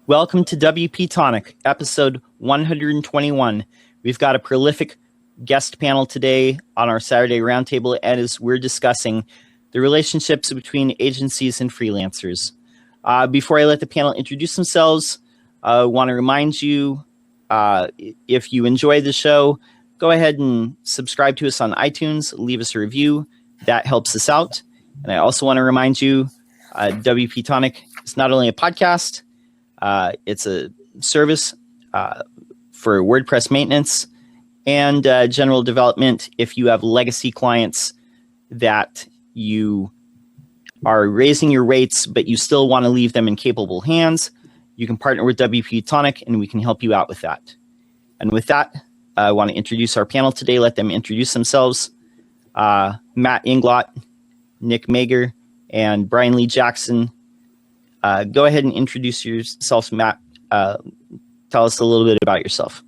Welcome to WP-Tonic, episode 121. We've got a prolific guest panel today on our Saturday Roundtable, and as we're discussing the relationships between agencies and freelancers. Before I let the panel introduce themselves, I want to remind you, if you enjoy the show, go ahead and subscribe to us on iTunes, leave us a review. That helps us out. And I also want to remind you, WP-Tonic is not only a podcast, it's a service for WordPress maintenance and general development. If you have legacy clients that you are raising your rates, but you still want to leave them in capable hands, you can partner with WP-Tonic and we can help you out with that. And with that, I want to introduce our panel today. Let them introduce themselves. Matt Inglot, Nick Mager, and Brian Lee Jackson. Go ahead and introduce yourself, Matt. Tell us a little bit about yourself.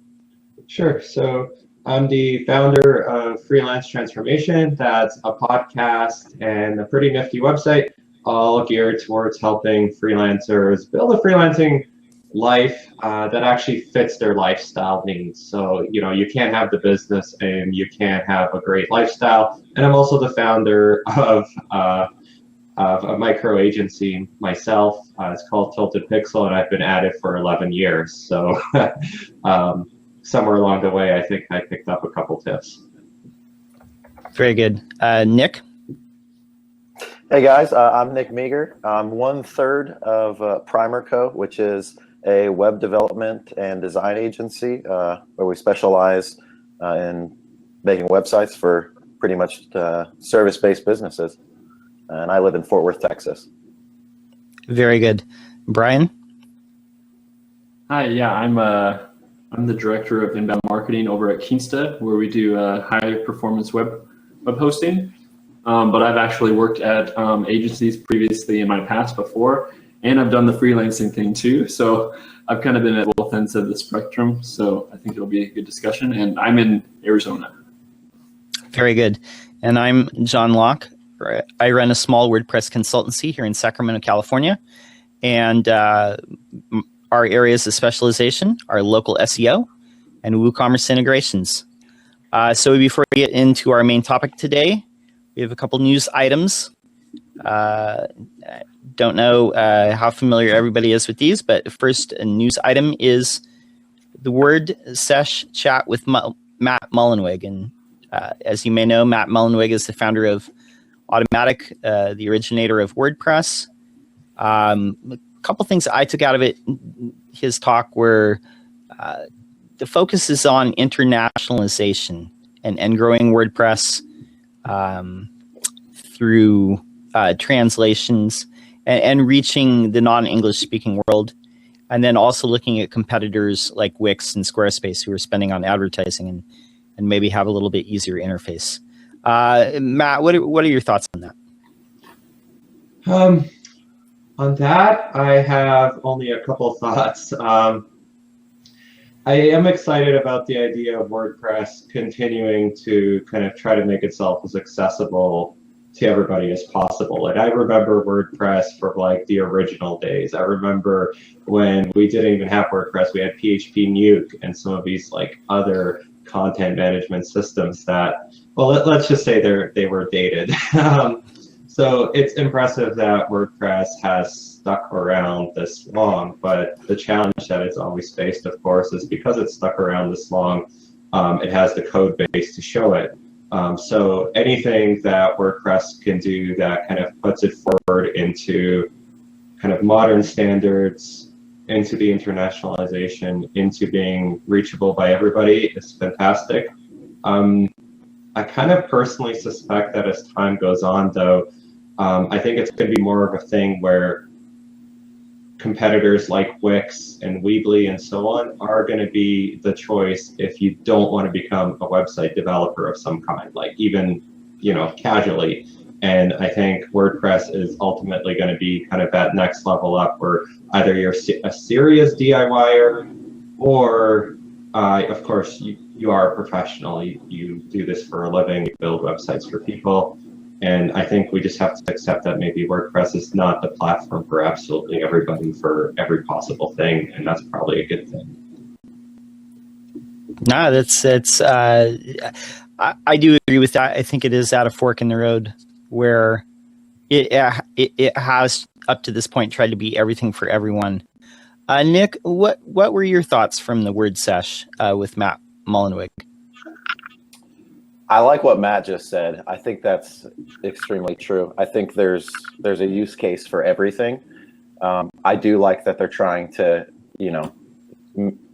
Sure. So I'm the founder of Freelance Transformation. That's a podcast and a pretty nifty website, all geared towards helping freelancers build a freelancing life that actually fits their lifestyle needs. So, you can't have the business and you can't have a great lifestyle. And I'm also the founder of a micro agency myself. It's called Tilted Pixel, and I've been at it for 11 years. So somewhere along the way, I think I picked up a couple tips. Very good. Nick? Hey guys, I'm Nick Meager. I'm 1/3 of Primer Co., which is a web development and design agency where we specialize in making websites for pretty much service-based businesses. And I live in Fort Worth, Texas. Very good. Brian? Hi, yeah, I'm the director of inbound marketing over at Keensta, where we do high performance web hosting. But I've actually worked at agencies previously in my past before, and I've done the freelancing thing too. So I've kind of been at both ends of the spectrum. So I think it'll be a good discussion. And I'm in Arizona. Very good. And I'm John Locke. I run a small WordPress consultancy here in Sacramento, California. And our areas of specialization are local SEO and WooCommerce integrations. So before we get into our main topic today, we have a couple news items. Don't know how familiar everybody is with these, but first a news item is the Word Sesh chat with Matt Mullenweg. And as you may know, Matt Mullenweg is the founder of Automatic, the originator of WordPress. A couple things I took out of his talk were the focus is on internationalization and growing WordPress through translations and reaching the non-English speaking world, and then also looking at competitors like Wix and Squarespace who are spending on advertising and maybe have a little bit easier interface. Matt, what are your thoughts on that? On that, I have only a couple thoughts. I am excited about the idea of WordPress continuing to kind of try to make itself as accessible to everybody as possible. And I remember WordPress for like the original days. I remember when we didn't even have WordPress, we had PHP Nuke and some of these like other content management systems that, well, let's just say they were dated. So it's impressive that WordPress has stuck around this long, but the challenge that it's always faced, of course, is because it's stuck around this long, it has the code base to show it. So anything that WordPress can do that kind of puts it forward into kind of modern standards, into the internationalization, into being reachable by everybody is fantastic. I kind of personally suspect that as time goes on, though, I think it's going to be more of a thing where competitors like Wix and Weebly and so on are going to be the choice if you don't want to become a website developer of some kind, like even, casually. And I think WordPress is ultimately going to be kind of that next level up where either you're a serious DIYer or, of course, you are a professional. You do this for a living, you build websites for people. And I think we just have to accept that maybe WordPress is not the platform for absolutely everybody for every possible thing, and that's probably a good thing. No, I do agree with that. I think it is at a fork in the road where it has up to this point tried to be everything for everyone. Nick, what were your thoughts from the word sesh with Matt Mullenweg? I like what Matt just said. I think that's extremely true. I think there's a use case for everything. I do like that they're trying to,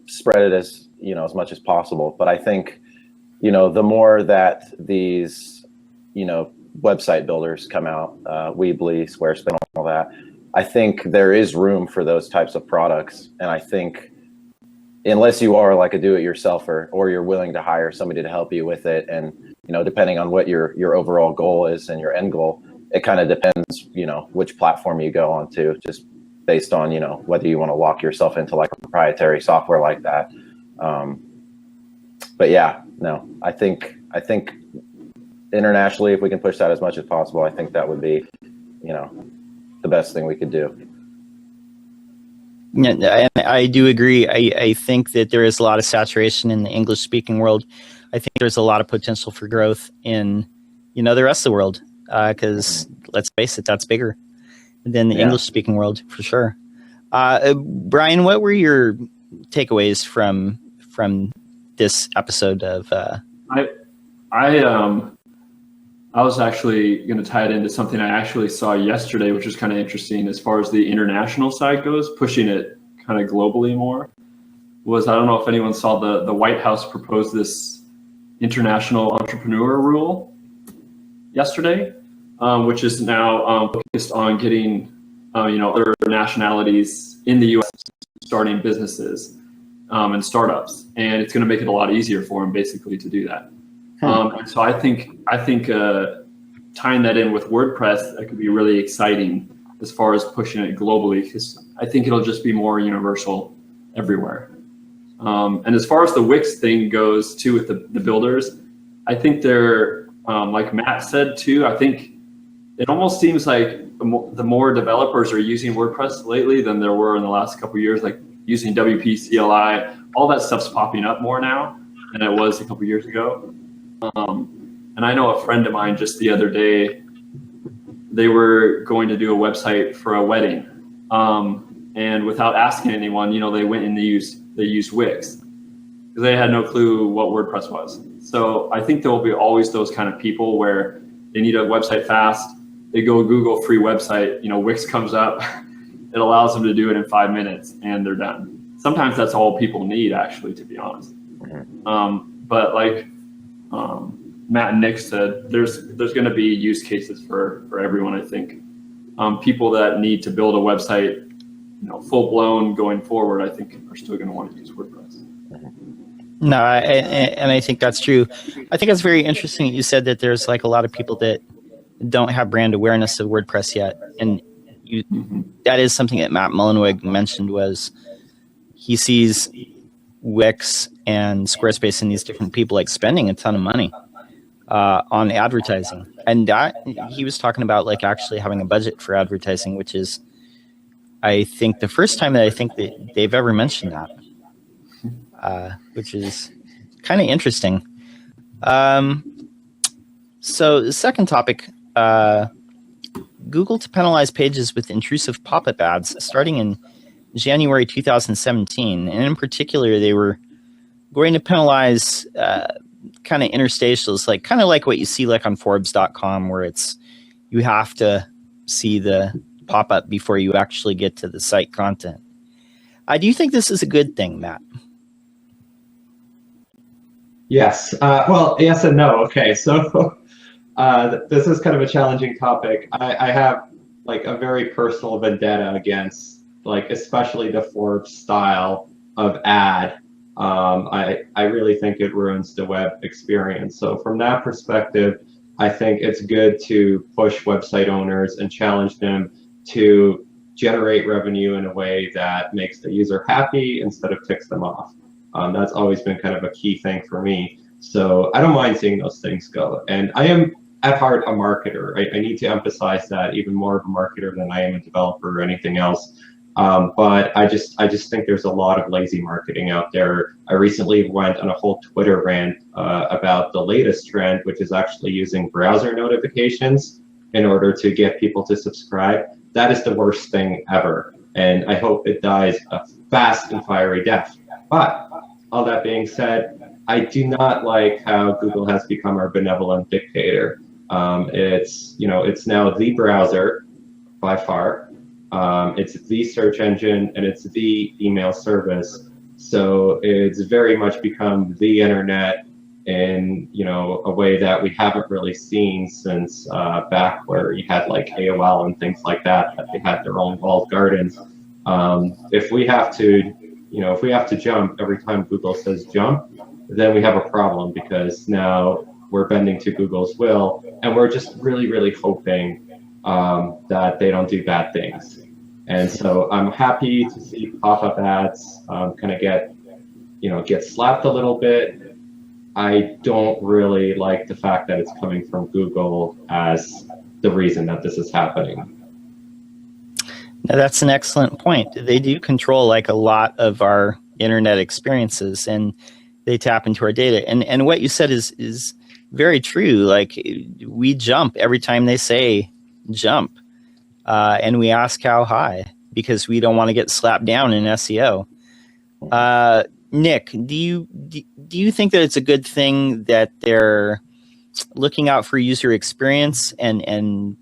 spread it as, as much as possible. But I think, the more that these, website builders come out, Weebly, Squarespace, all that, I think there is room for those types of products. And I think unless you are like a do-it-yourselfer or you're willing to hire somebody to help you with it, and depending on what your overall goal is and your end goal, it kind of depends, which platform you go onto, just based on whether you want to lock yourself into like a proprietary software like that. But yeah, no, I think internationally, if we can push that as much as possible, I think that would be the best thing we could do. Yeah, I do agree. I think that there is a lot of saturation in the English-speaking world. I think there's a lot of potential for growth in, the rest of the world, because let's face it, that's bigger than the English-speaking world for sure. Brian, what were your takeaways from this episode of? I was actually going to tie it into something I actually saw yesterday, which was kind of interesting as far as the international side goes, pushing it kind of globally more. I don't know if anyone saw the White House propose this international entrepreneur rule yesterday, which is now focused on getting other nationalities in the U.S. starting businesses and startups, and it's going to make it a lot easier for them basically to do that. And so I think tying that in with WordPress, that could be really exciting as far as pushing it globally, because I think it'll just be more universal everywhere. And as far as the Wix thing goes too with the builders, I think they're, like Matt said too, I think it almost seems like the more developers are using WordPress lately than there were in the last couple of years, like using WP, CLI, all that stuff's popping up more now than it was a couple of years ago. And I know a friend of mine just the other day, they were going to do a website for a wedding. And without asking anyone, they went and they used Wix because they had no clue what WordPress was. So I think there will be always those kind of people where they need a website fast. They go Google free website, Wix comes up. It allows them to do it in 5 minutes and they're done. Sometimes that's all people need, actually, to be honest. But like Matt and Nick said, there's going to be use cases for everyone, I think. People that need to build a website, full blown going forward, I think are still going to want to use WordPress. No, and I think that's true. I think it's very interesting that you said that there's like a lot of people that don't have brand awareness of WordPress yet, and that is something that Matt Mullenweg mentioned, was he sees Wix and Squarespace and these different people like spending a ton of money on advertising, and that he was talking about like actually having a budget for advertising, which is, I think, the first time that I think that they've ever mentioned that, which is kind of interesting. So the second topic, Google to penalize pages with intrusive pop-up ads starting in January 2017. And in particular, they were going to penalize kind of interstitials, kind of like what you see like on Forbes.com, where it's you have to see the pop-up before you actually get to the site content. Do you think this is a good thing, Matt? Yes. Well, yes and no. Okay, so this is kind of a challenging topic. I have like a very personal vendetta against especially the Forbes style of ad. I really think it ruins the web experience. So from that perspective, I think it's good to push website owners and challenge them to generate revenue in a way that makes the user happy instead of ticks them off. That's always been kind of a key thing for me. So I don't mind seeing those things go. And I am at heart a marketer. I need to emphasize that, even more of a marketer than I am a developer or anything else. But I just think there's a lot of lazy marketing out there. I recently went on a whole Twitter rant about the latest trend, which is actually using browser notifications in order to get people to subscribe. That is the worst thing ever, and I hope it dies a fast and fiery death. But all that being said, I do not like how Google has become our benevolent dictator. It's now the browser by far. It's the search engine, and it's the email service. So it's very much become the internet in a way that we haven't really seen since back where you had like AOL and things like that they had their own walled gardens. If we have to jump every time Google says jump, then we have a problem, because now we're bending to Google's will, and we're just really, really hoping that they don't do bad things. And so I'm happy to see pop-up ads kind of get slapped a little bit. I don't really like the fact that it's coming from Google as the reason that this is happening. Now, that's an excellent point. They do control like a lot of our internet experiences, and they tap into our data. And what you said is very true. Like, we jump every time they say jump, and we ask how high, because we don't want to get slapped down in SEO. Nick, do you think that it's a good thing that they're looking out for user experience, and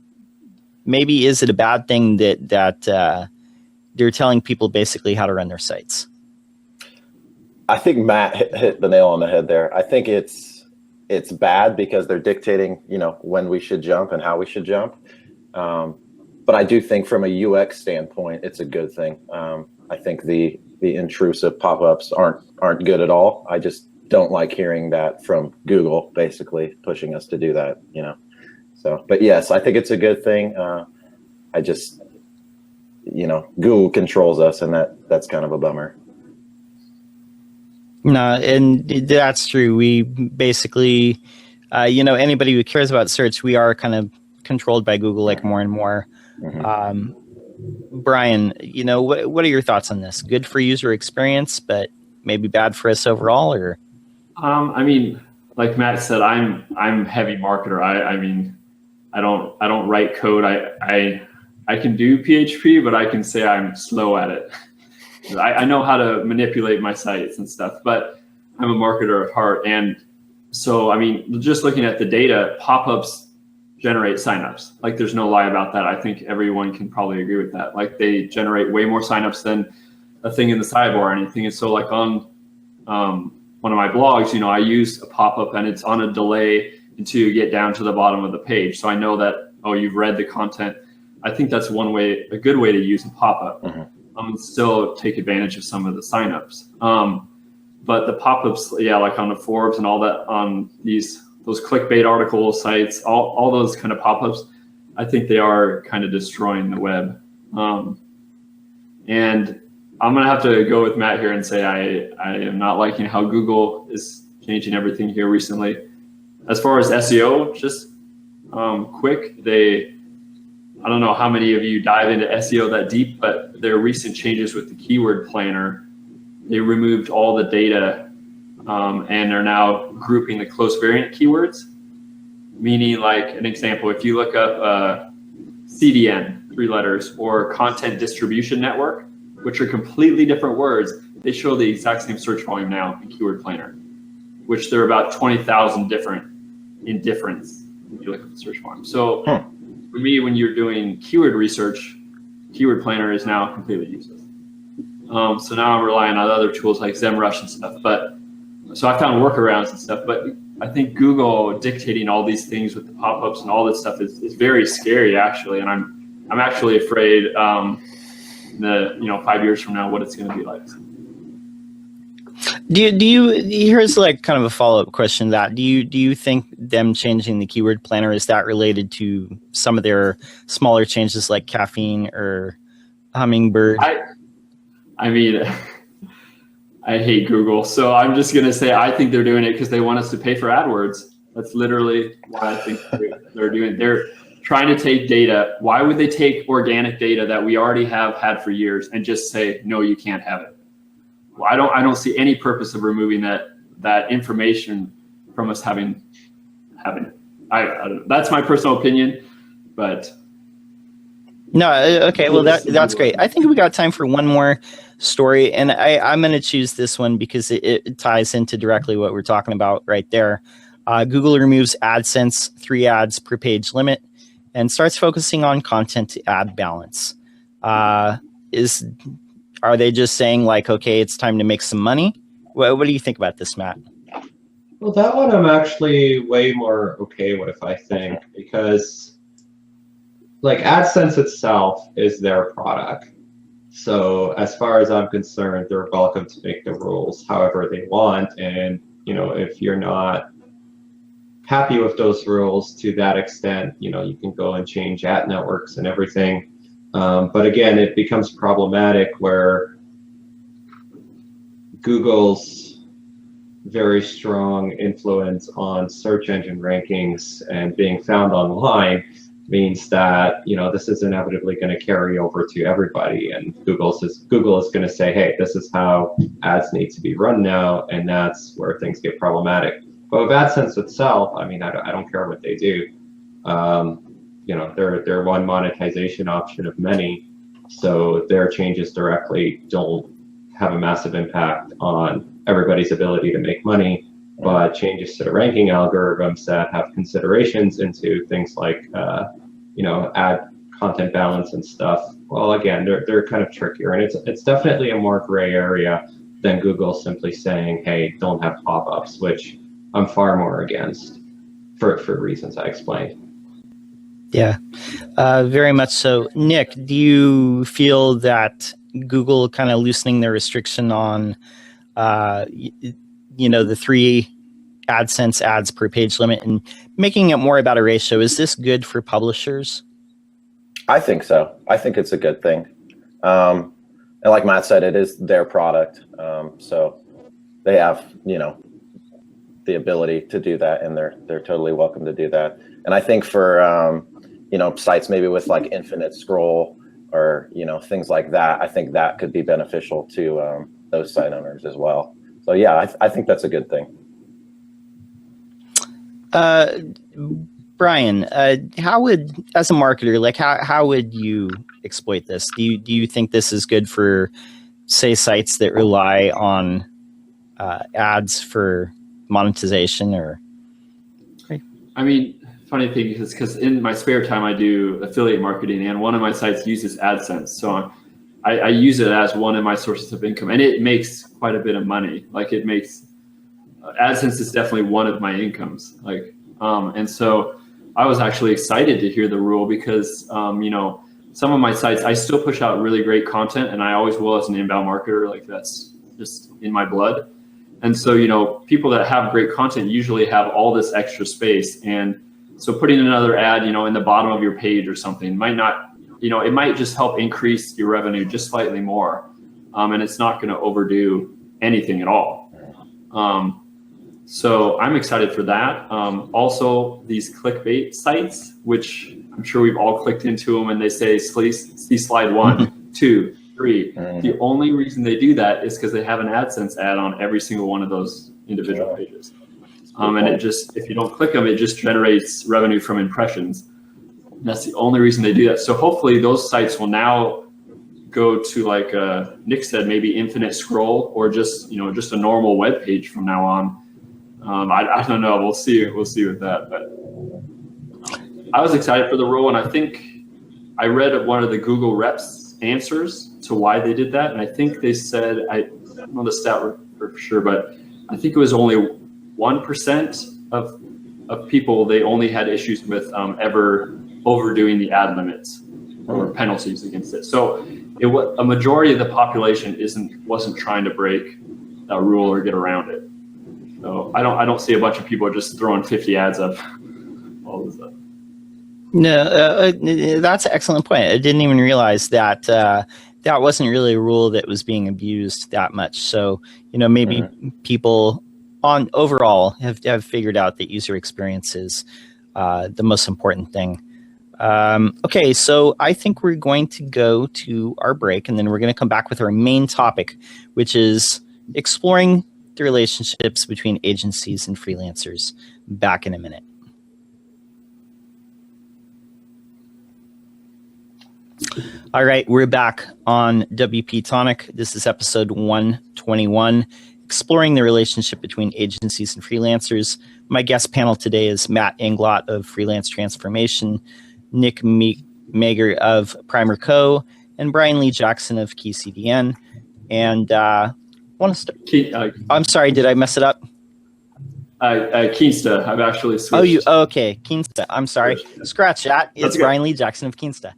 maybe is it a bad thing that they're telling people basically how to run their sites? I think Matt hit the nail on the head there. I think it's bad because they're dictating, when we should jump and how we should jump. But I do think from a UX standpoint, it's a good thing. I think the intrusive pop-ups aren't good at all. I just don't like hearing that from Google, basically pushing us to do that, So, but yes, I think it's a good thing. I just, Google controls us, and that's kind of a bummer. No, and that's true. We basically, anybody who cares about search, we are kind of controlled by Google, like, more and more. Mm-hmm. Brian, what are your thoughts on this? Good for user experience, but maybe bad for us overall, or? I mean, like Matt said, I'm heavy marketer. I don't write code. I can do PHP, but I can say I'm slow at it. I know how to manipulate my sites and stuff, but I'm a marketer at heart. And so, just looking at the data, pop-ups generate signups. Like, there's no lie about that. I think everyone can probably agree with that. Like, they generate way more signups than a thing in the sidebar or anything. And so, like, on one of my blogs, I use a pop-up, and it's on a delay until you get down to the bottom of the page. So I know that, you've read the content. I think that's a good way to use a pop-up. Mm-hmm. And still take advantage of some of the signups. But the pop-ups, like on the Forbes and all that, on those clickbait article sites, all those kind of pop-ups, I think they are kind of destroying the web. And I'm going to have to go with Matt here and say I am not liking how Google is changing everything here recently. As far as SEO, just quick, I don't know how many of you dive into SEO that deep, but their recent changes with the keyword planner, they removed all the data and are now grouping the close variant keywords. Meaning, like, an example, if you look up CDN, 3 letters, or content distribution network, which are completely different words, they show the exact same search volume now in keyword planner, which there are about 20,000 different in difference when you look at the search volume. So for me, when you're doing keyword research, keyword planner is now completely useless. So now I'm relying on other tools like SEMrush and stuff. So I found workarounds and stuff, but I think Google dictating all these things with the pop-ups and all this stuff is very scary, actually. And I'm actually afraid 5 years from now what it's going to be like. Do you here's like kind of a follow-up question to that. Do you think them changing the keyword planner, is that related to some of their smaller changes like caffeine or hummingbird? I hate Google, so I'm just going to say I think they're doing it because they want us to pay for AdWords. That's literally why I think they're doing. They're trying to take data. Why would they take organic data that we already have had for years and just say, no, you can't have it? Well, I don't see any purpose of removing that information from us having it. That's my personal opinion, but no, okay. Well, that's great. I think we got time for one more story, and I'm going to choose this one because it ties into directly what we're talking about right there. Google removes AdSense 3 ads per page limit and starts focusing on content to ad balance. Are they just saying like, okay, it's time to make some money? What do you think about this, Matt? Well, that one I'm actually way more okay with, I think, because like AdSense itself is their product. So as far as I'm concerned, they're welcome to make the rules however they want. And, if you're not happy with those rules to that extent, you can go and change ad networks and everything. But again, it becomes problematic where Google's very strong influence on search engine rankings and being found online means that this is inevitably going to carry over to everybody, and Google is going to say, hey, this is how ads need to be run now, and that's where things get problematic. But with AdSense itself, I mean, I don't care what they do. They're one monetization option of many, so their changes directly don't have a massive impact on everybody's ability to make money, but changes to the ranking algorithms that have considerations into things like ad content balance and stuff. Well, again, they're kind of trickier, and it's definitely a more gray area than Google simply saying, hey, don't have pop-ups, which I'm far more against for reasons I explained. Yeah, very much so. Nick, do you feel that Google kind of loosening their restriction on, the 3 AdSense ads per page limit and making it more about a ratio, is this good for publishers? I think so. I think it's a good thing. And like Matt said, it is their product. So they have, the ability to do that, and they're totally welcome to do that. And I think for, sites maybe with like infinite scroll or, things like that, I think that could be beneficial to those site owners as well. So yeah, I think that's a good thing. Brian, how would, as a marketer, like how would you exploit this? Do you think this is good for, say, sites that rely on ads for monetization? Or, I mean, funny thing is because in my spare time I do affiliate marketing, and one of my sites uses AdSense, so I use it as one of my sources of income, and it makes quite a bit of money. Like it makes AdSense is definitely one of my incomes. And so I was actually excited to hear the rule because some of my sites I still push out really great content, and I always will as an inbound marketer. Like that's just in my blood. And so people that have great content usually have all this extra space, and so putting another ad in the bottom of your page or something might not, it might just help increase your revenue just slightly more, and it's not going to overdo anything at all. So I'm excited for that. Also, these clickbait sites, which I'm sure we've all clicked into them, and they say, see slide 1, 2, 3. The only reason they do that is because they have an AdSense ad on every single one of those individual pages. And it just, if you don't click them, it just generates revenue from impressions. And that's the only reason they do that. So hopefully those sites will now go to, like Nick said, maybe infinite scroll, or just just a normal web page from now on. I don't know. We'll see with that. But I was excited for the rule, and I think I read one of the Google reps' answers to why they did that, and I think they said, I don't know the stat for sure, but I think it was only 1% of people they only had issues with ever overdoing the ad limits or penalties against it. So a majority of the population wasn't trying to break a rule or get around it. So I don't see a bunch of people just throwing 50 ads up all this stuff. No, that's an excellent point. I didn't even realize that that wasn't really a rule that was being abused that much. So maybe people on overall have figured out that user experience is the most important thing. Okay, so I think we're going to go to our break, and then we're going to come back with our main topic, which is exploring the relationships between agencies and freelancers. Back in a minute. All right, we're back on WP-Tonic. This is episode 121, exploring the relationship between agencies and freelancers. My guest panel today is Matt Englot of Freelance Transformation, Nick Mager of Primer Co., and Brian Lee Jackson of Key CDN. And I want to start. I'm sorry, did I mess it up? Keensta. I've actually switched. Okay, Keensta. I'm sorry. Scratch that. It's Brian Lee Jackson of Keensta.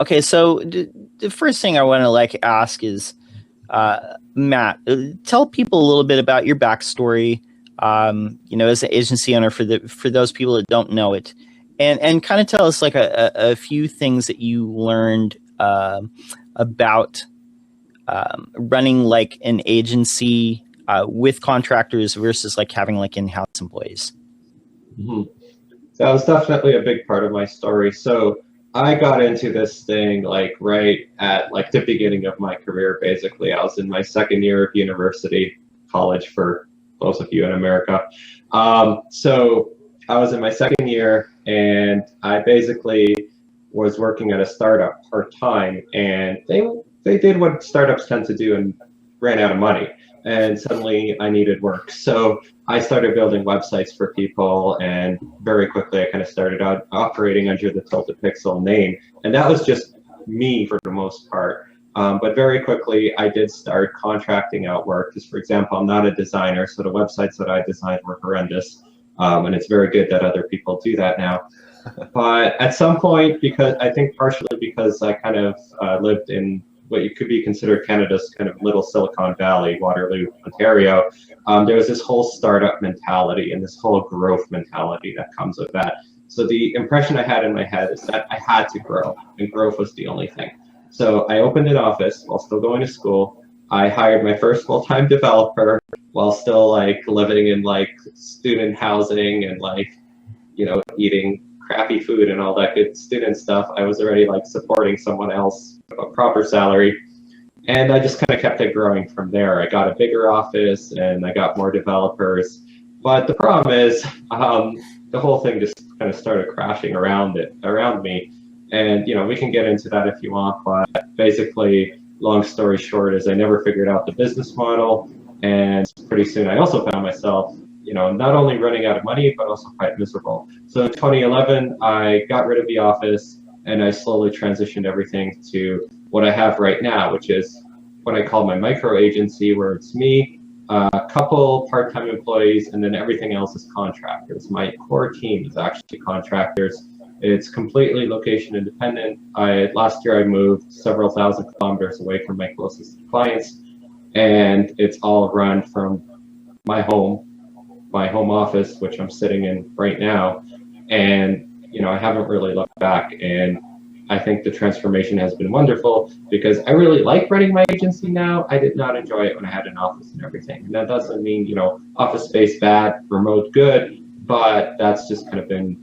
Okay, so the first thing I want to ask is, Matt, tell people a little bit about your backstory. As an agency owner for those people that don't know it, and kind of tell us a few things that you learned about running an agency with contractors versus having in-house employees. Mm-hmm. That was definitely a big part of my story. So I got into this thing right at the beginning of my career. Basically, I was in my second year of university, college for those of you in America. So I was in my second year, and I basically was working at a startup part-time, and they did what startups tend to do and ran out of money. And suddenly I needed work. So I started building websites for people, and very quickly I kind of started out operating under the Tilted Pixel name. And that was just me for the most part. But very quickly I did start contracting out work. Because, for example, I'm not a designer, so the websites that I designed were horrendous. And it's very good that other people do that now. But at some point, because I think partially because I kind of lived in what you could be considered Canada's kind of little Silicon Valley, Waterloo, Ontario, there was this whole startup mentality and this whole growth mentality that comes with that. So the impression I had in my head is that I had to grow, and growth was the only thing. So I opened an office while still going to school. I hired my first full-time developer while still living in student housing and eating crappy food and all that good student stuff. I was already supporting someone else a proper salary, and I just kind of kept it growing from there. I got a bigger office and I got more developers, but the problem is the whole thing just kind of started crashing around me. And we can get into that if you want, but basically, long story short, is I never figured out the business model, and pretty soon I also found myself not only running out of money, but also quite miserable. So in 2011, I got rid of the office, and I slowly transitioned everything to what I have right now, which is what I call my micro agency, where it's me, a couple part-time employees, and then everything else is contractors. My core team is actually contractors. It's completely location independent. Last year I moved several thousand kilometers away from my closest clients, and it's all run from my home office, which I'm sitting in right now. And I haven't really looked back, and I think the transformation has been wonderful because I really like running my agency now. I did not enjoy it when I had an office and everything. And that doesn't mean, office space bad, remote good, but that's just kind of been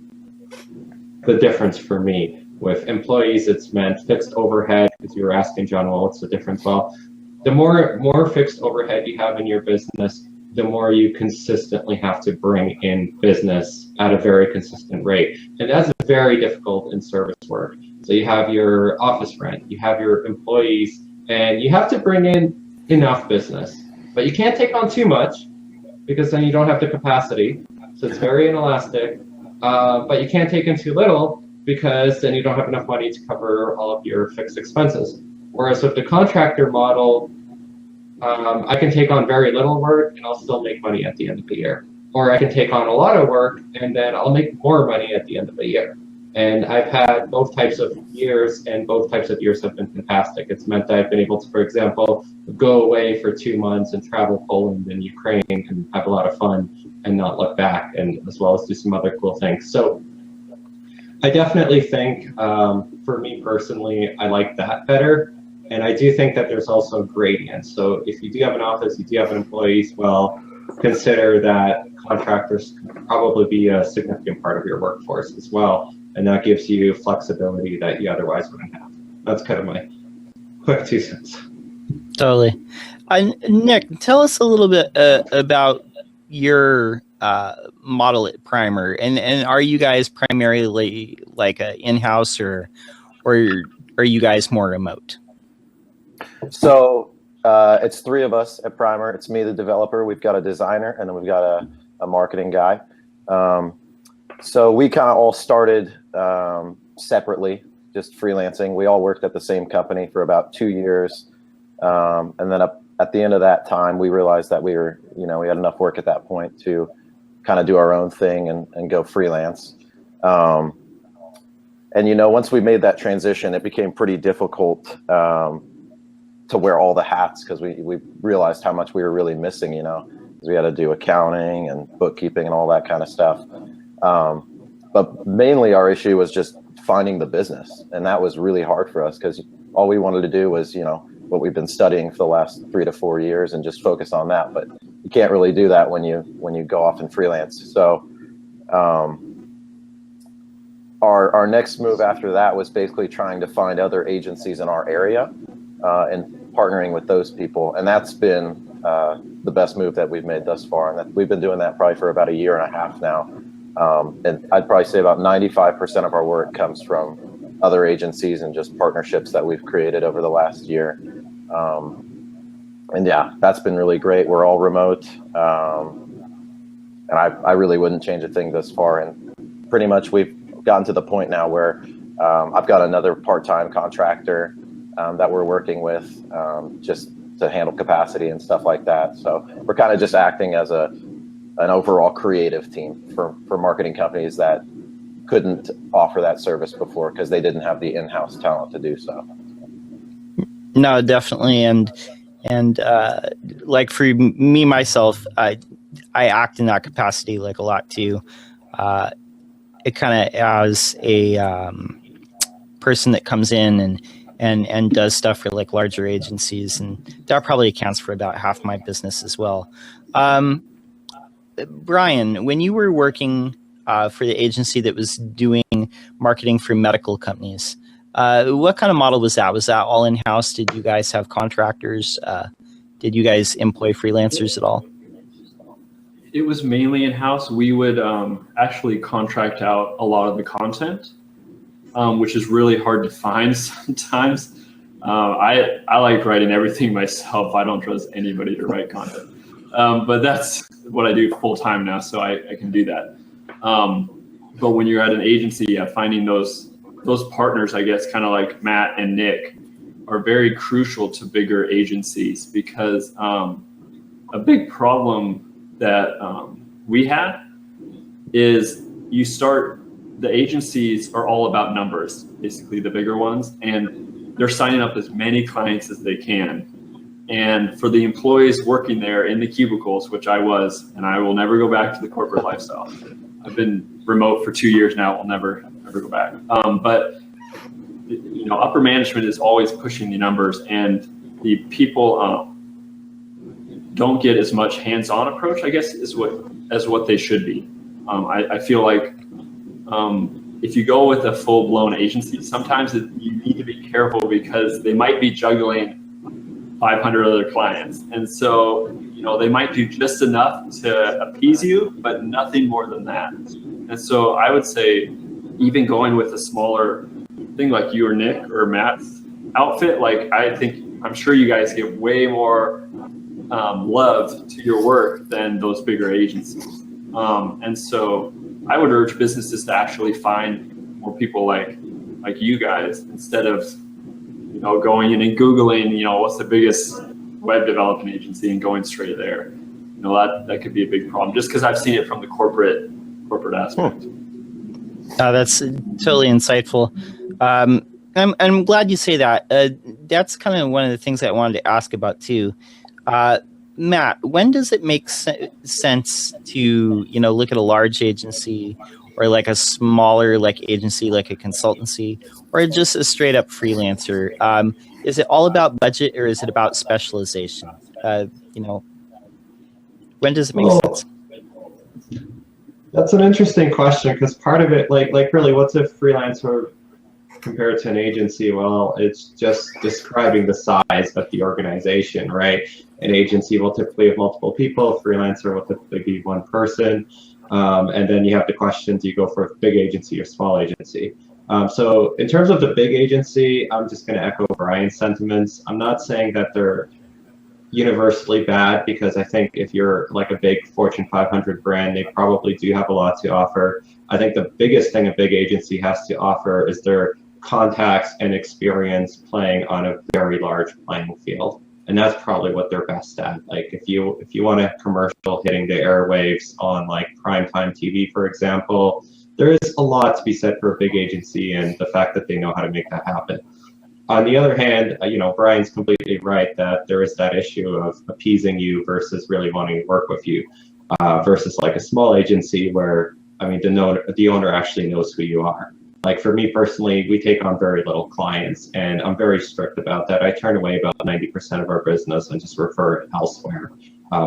the difference for me. With employees, it's meant fixed overhead, because you were asking, John, well, what's the difference? Well, the more fixed overhead you have in your business, the more you consistently have to bring in business at a very consistent rate. And that's very difficult in service work. So you have your office rent, you have your employees, and you have to bring in enough business. But you can't take on too much, because then you don't have the capacity. So it's very inelastic. But you can't take in too little, because then you don't have enough money to cover all of your fixed expenses. Whereas with the contractor model, I can take on very little work and I'll still make money at the end of the year. Or I can take on a lot of work and then I'll make more money at the end of the year. And I've had both types of years, and both types of years have been fantastic. It's meant that I've been able to, for example, go away for 2 months and travel Poland and Ukraine and have a lot of fun and not look back, and as well as do some other cool things. So I definitely think, for me personally, I like that better. And I do think that there's also gradients. So if you do have an office, you do have employees, well, consider that contractors can probably be a significant part of your workforce as well. And that gives you flexibility that you otherwise wouldn't have. That's kind of my quick 2 cents. Totally. Nick, tell us a little bit about your model at Primer, and are you guys primarily like a in-house, or are you guys more remote? So it's 3 of us at Primer. It's me, the developer. We've got a designer, and then we've got a marketing guy. So we kind of all started separately, just freelancing. We all worked at the same company for about 2 years. And then at the end of that time, we realized that we had enough work at that point to kind of do our own thing and go freelance. And, once we made that transition, it became pretty difficult to wear all the hats, because we realized how much we were really missing, because we had to do accounting and bookkeeping and all that kind of stuff. But mainly our issue was just finding the business. And that was really hard for us, because all we wanted to do was, what we've been studying for the last 3 to 4 years and just focus on that. But you can't really do that when you go off and freelance. So our next move after that was basically trying to find other agencies in our area and partnering with those people. And that's been the best move that we've made thus far. And we've been doing that probably for about 1.5 years now. And I'd probably say about 95% of our work comes from other agencies and just partnerships that we've created over the last year. And yeah, that's been really great. We're all remote. And I really wouldn't change a thing thus far. And pretty much we've gotten to the point now where I've got another part-time contractor that we're working with just to handle capacity and stuff like that. So we're kind of just acting as an overall creative team for marketing companies that couldn't offer that service before because they didn't have the in-house talent to do so. No, definitely. And like for me, myself, I act in that capacity like a lot too. It kind of as a person that comes in and does stuff for like larger agencies, and that probably accounts for about half my business as well. Brian, when you were working for the agency that was doing marketing for medical companies, what kind of model was that? Was that all in-house? Did you guys have contractors? Did you guys employ freelancers at all? It was mainly in-house. We would actually contract out a lot of the content, which is really hard to find sometimes. I like writing everything myself. I don't trust anybody to write content. But that's what I do full time now, so I can do that. But when you're at an agency, finding those partners, I guess, kind of like Matt and Nick, are very crucial to bigger agencies, because a big problem that we had is the agencies are all about numbers, basically the bigger ones, and they're signing up as many clients as they can. And for the employees working there in the cubicles, which I was, and I will never go back to the corporate lifestyle. I've been remote for 2 years now. I'll never go back. But upper management is always pushing the numbers, and the people don't get as much hands-on approach, I guess, as what they should be. I feel like if you go with a full-blown agency, sometimes you need to be careful, because they might be juggling 500 other clients, and so they might do just enough to appease you, but nothing more than that. And so I would say, even going with a smaller thing like you or Nick or Matt's outfit, I'm sure you guys get way more love to your work than those bigger agencies. And so I would urge businesses to actually find more people like you guys, instead of going in and Googling, what's the biggest web development agency and going straight there. That could be a big problem, just because I've seen it from the corporate aspect. That's totally insightful. I'm glad you say that. That's kind of one of the things I wanted to ask about too. Matt, when does it make sense to look at a large agency or like a smaller like agency, like a consultancy, or just a straight up freelancer? Is it all about budget, or is it about specialization? You know, when does it make sense? That's an interesting question, because part of it, like really, what's a freelancer compared to an agency? Well, it's just describing the size of the organization, right? An agency will typically have multiple people. A freelancer will typically be one person. And then you have the question, do you go for a big agency or small agency? So in terms of the big agency, I'm just going to echo Brian's sentiments. I'm not saying that they're universally bad, because I think if you're like a big Fortune 500 brand, they probably do have a lot to offer. I think the biggest thing a big agency has to offer is their contacts and experience playing on a very large playing field. And that's probably what they're best at. Like if you want a commercial hitting the airwaves on like primetime TV, for example, there is a lot to be said for a big agency and the fact that they know how to make that happen. On the other hand, you know, Brian's completely right that there is that issue of appeasing you versus really wanting to work with you, versus like a small agency where, I mean, the owner actually knows who you are. Like for me personally, we take on very little clients, and I'm very strict about that. I turn away about 90% of our business and just refer it elsewhere,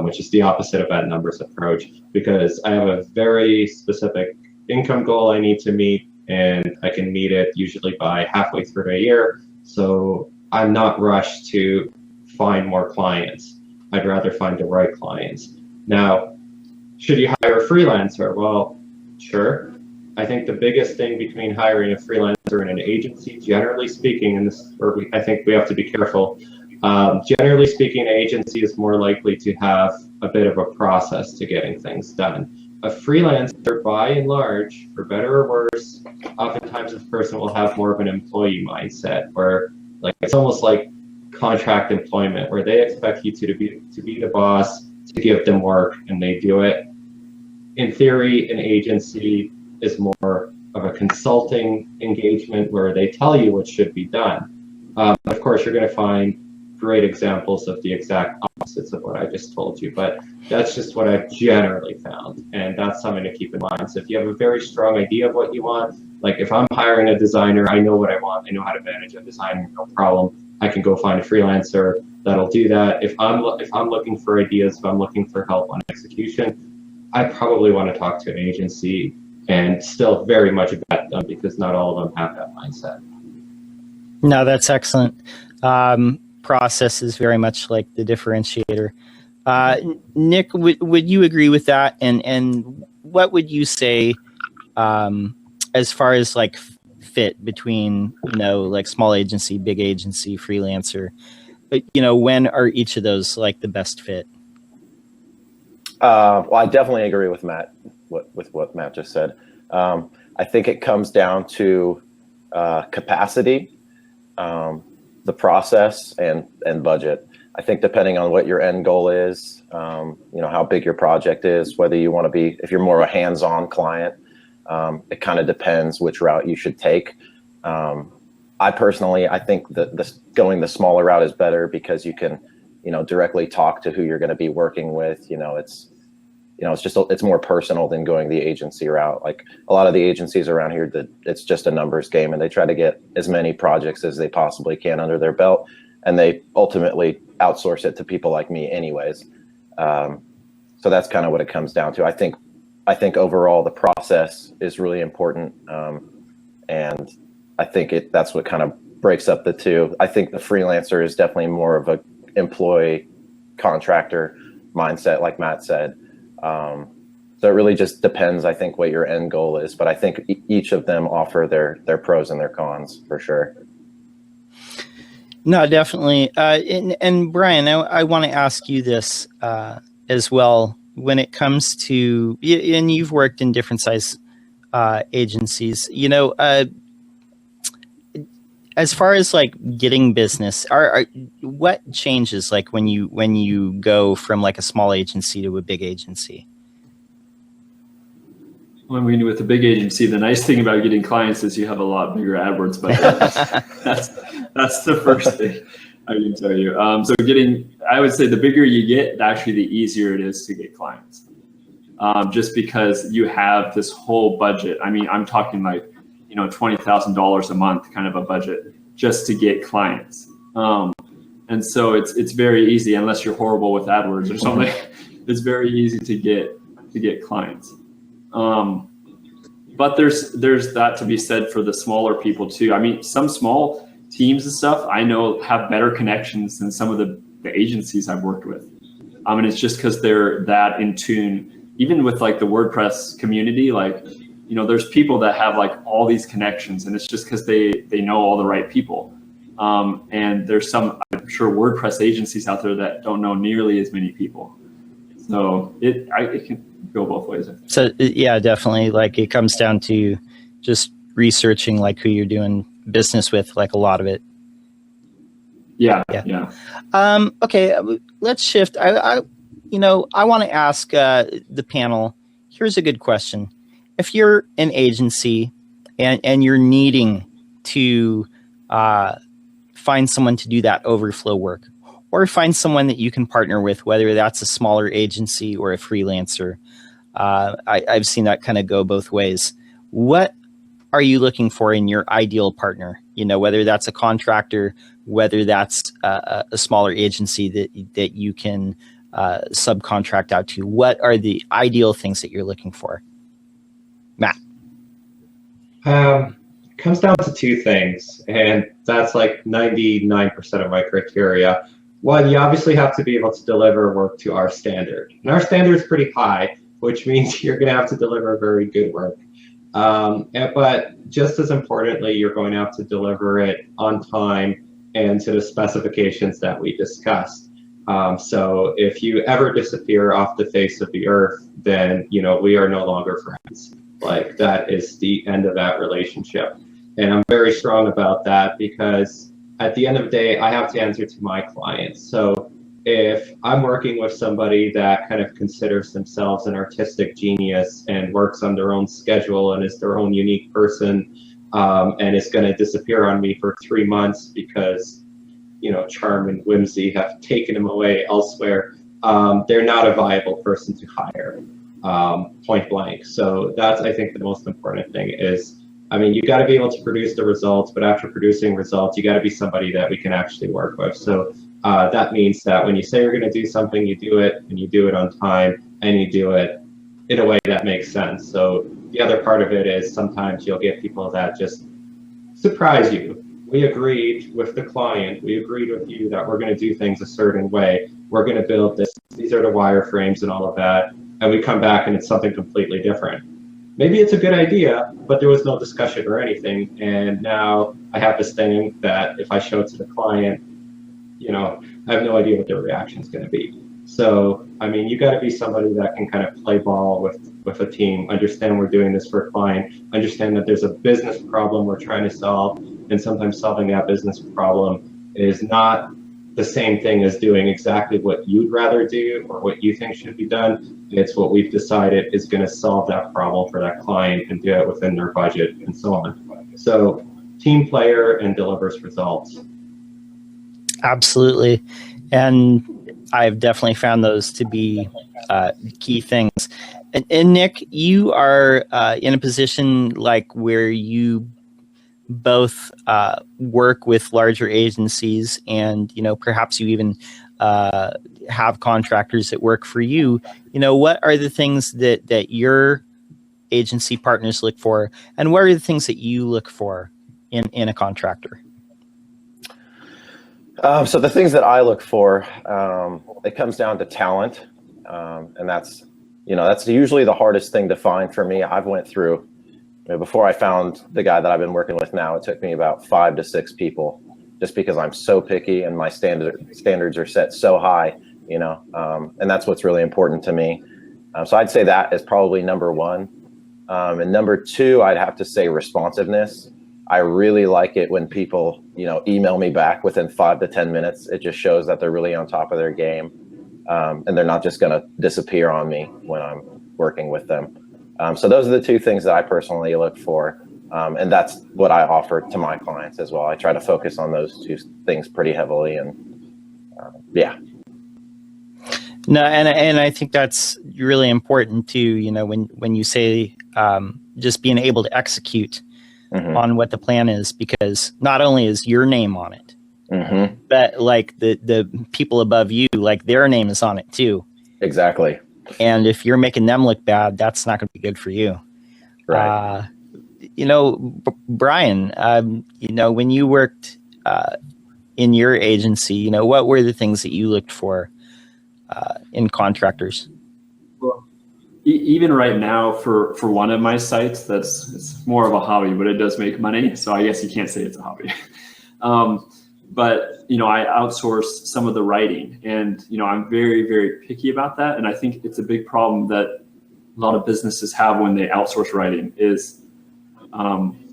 which is the opposite of that numbers approach, because I have a very specific income goal I need to meet, and I can meet it usually by halfway through a year. So I'm not rushed to find more clients. I'd rather find the right clients. Now, should you hire a freelancer? Well, sure. I think the biggest thing between hiring a freelancer and an agency, generally speaking, and I think we have to be careful. Generally speaking, an agency is more likely to have a bit of a process to getting things done. A freelancer, by and large, for better or worse, oftentimes this person will have more of an employee mindset, where like it's almost like contract employment, where they expect you to be the boss, to give them work, and they do it. In theory, an agency is more of a consulting engagement where they tell you what should be done. Of course, you're going to find great examples of the exact opposites of what I just told you, but that's just what I've generally found, and that's something to keep in mind. So if you have a very strong idea of what you want, like if I'm hiring a designer, I know what I want, I know how to manage a designer, no problem. I can go find a freelancer that'll do that. If I'm looking for ideas, if I'm looking for help on execution, I probably want to talk to an agency, and still very much vet them, because not all of them have that mindset. No, that's excellent. Process is very much like the differentiator. Nick, would you agree with that? And what would you say as far as like fit between, you know, like small agency, big agency, freelancer? You know, when are each of those like the best fit? Well, I definitely agree with Matt, with what Matt just said. I think it comes down to capacity, the process, and budget. I think depending on what your end goal is, you know, how big your project is, whether you want to be, if you're more of a hands-on client, it kind of depends which route you should take. I personally, I think that going the smaller route is better, because you can, you know, directly talk to who you're going to be working with. You know, it's more personal than going the agency route. Like a lot of the agencies around here, that it's just a numbers game, and they try to get as many projects as they possibly can under their belt, and they ultimately outsource it to people like me anyways. So that's kind of what it comes down to. I think overall the process is really important, and I think that's what kind of breaks up the two. I think the freelancer is definitely more of a employee contractor mindset, like Matt said. So it really just depends, I think, what your end goal is, but I think each of them offer their pros and their cons for sure. No, definitely. And Brian, I want to ask you this as well. When it comes to, and you've worked in different size agencies, you know, as far as like getting business, what changes like when you go from like a small agency to a big agency? When we with a big agency, the nice thing about getting clients is you have a lot bigger AdWords budget. that's the first thing I can tell you. So I would say the bigger you get, actually the easier it is to get clients. just because you have this whole budget. I mean, I'm talking like, $20,000 a month kind of a budget just to get clients. And so it's very easy, unless you're horrible with AdWords or something. It's very easy to get clients. But there's that to be said for the smaller people too. I mean, some small teams and stuff I know have better connections than some of the agencies I've worked with. And it's just because they're that in tune, even with like the WordPress community, like, there's people that have like all these connections, and it's just because they know all the right people. And there's some, I'm sure, WordPress agencies out there that don't know nearly as many people. So it can go both ways. So yeah, definitely. Like it comes down to just researching like who you're doing business with, like a lot of it. Yeah. Okay, let's shift. I want to ask the panel. Here's a good question. If you're an agency and you're needing to find someone to do that overflow work, or find someone that you can partner with, whether that's a smaller agency or a freelancer, I've seen that kind of go both ways. What are you looking for in your ideal partner? Whether that's a contractor, whether that's a smaller agency that you can subcontract out to. What are the ideal things that you're looking for? Matt. Comes down to two things, and that's like 99% of my criteria. One, you obviously have to be able to deliver work to our standard. And our standard is pretty high, which means you're going to have to deliver very good work. But just as importantly, you're going to have to deliver it on time and to the specifications that we discussed. So if you ever disappear off the face of the earth, then we are no longer friends. Like that is the end of that relationship. And I'm very strong about that because at the end of the day, I have to answer to my clients. So if I'm working with somebody that kind of considers themselves an artistic genius and works on their own schedule and is their own unique person, and is going to disappear on me for 3 months because, charm and whimsy have taken him away elsewhere, they're not a viable person to hire, point blank. So that's, I think, the most important thing is, you got to be able to produce the results, but after producing results, you got to be somebody that we can actually work with. So that means that when you say you're going to do something, you do it, and you do it on time, and you do it in a way that makes sense. So the other part of it is sometimes you'll get people that just surprise you. We agreed with the client, we agreed with you that we're going to do things a certain way. We're going to build this. These are the wireframes and all of that. And we come back and it's something completely different. Maybe it's a good idea, but there was no discussion or anything. And now I have this thing that if I show it to the client, I have no idea what their reaction is going to be. So, you got to be somebody that can kind of play ball with a team, understand we're doing this for a client, understand that there's a business problem we're trying to solve, and sometimes solving that business problem is not the same thing as doing exactly what you'd rather do or what you think should be done. It's what we've decided is going to solve that problem for that client and do it within their budget and so on. So team player and delivers results. Absolutely. And I've definitely found those to be key things. And Nick, you are in a position like where you both work with larger agencies and, perhaps you even have contractors that work for you. What are the things that your agency partners look for, and what are the things that you look for in a contractor? So the things that I look for, it comes down to talent, and that's usually the hardest thing to find for me. I've went through, before I found the guy that I've been working with now, it took me about 5 to 6 people, just because I'm so picky and my standards are set so high, and that's what's really important to me. So I'd say that is probably number one. And number two, I'd have to say responsiveness. I really like it when people, email me back within 5 to 10 minutes. It just shows that they're really on top of their game, and they're not just going to disappear on me when I'm working with them. So those are the two things that I personally look for, and that's what I offer to my clients as well. I try to focus on those two things pretty heavily, and yeah. No, and I think that's really important too. You know, when you say just being able to execute on what the plan is, because not only is your name on it, but like the people above you, like their name is on it too. Exactly. And if you're making them look bad, that's not going to be good for you. Right. You know, Brian, you know, when you worked in your agency, you know, what were the things that you looked for in contractors? Well, even right now, for one of my sites, it's more of a hobby, but it does make money. So I guess you can't say it's a hobby. But you know, I outsource some of the writing, and you know, I'm very, very picky about that. And I think it's a big problem that a lot of businesses have when they outsource writing is,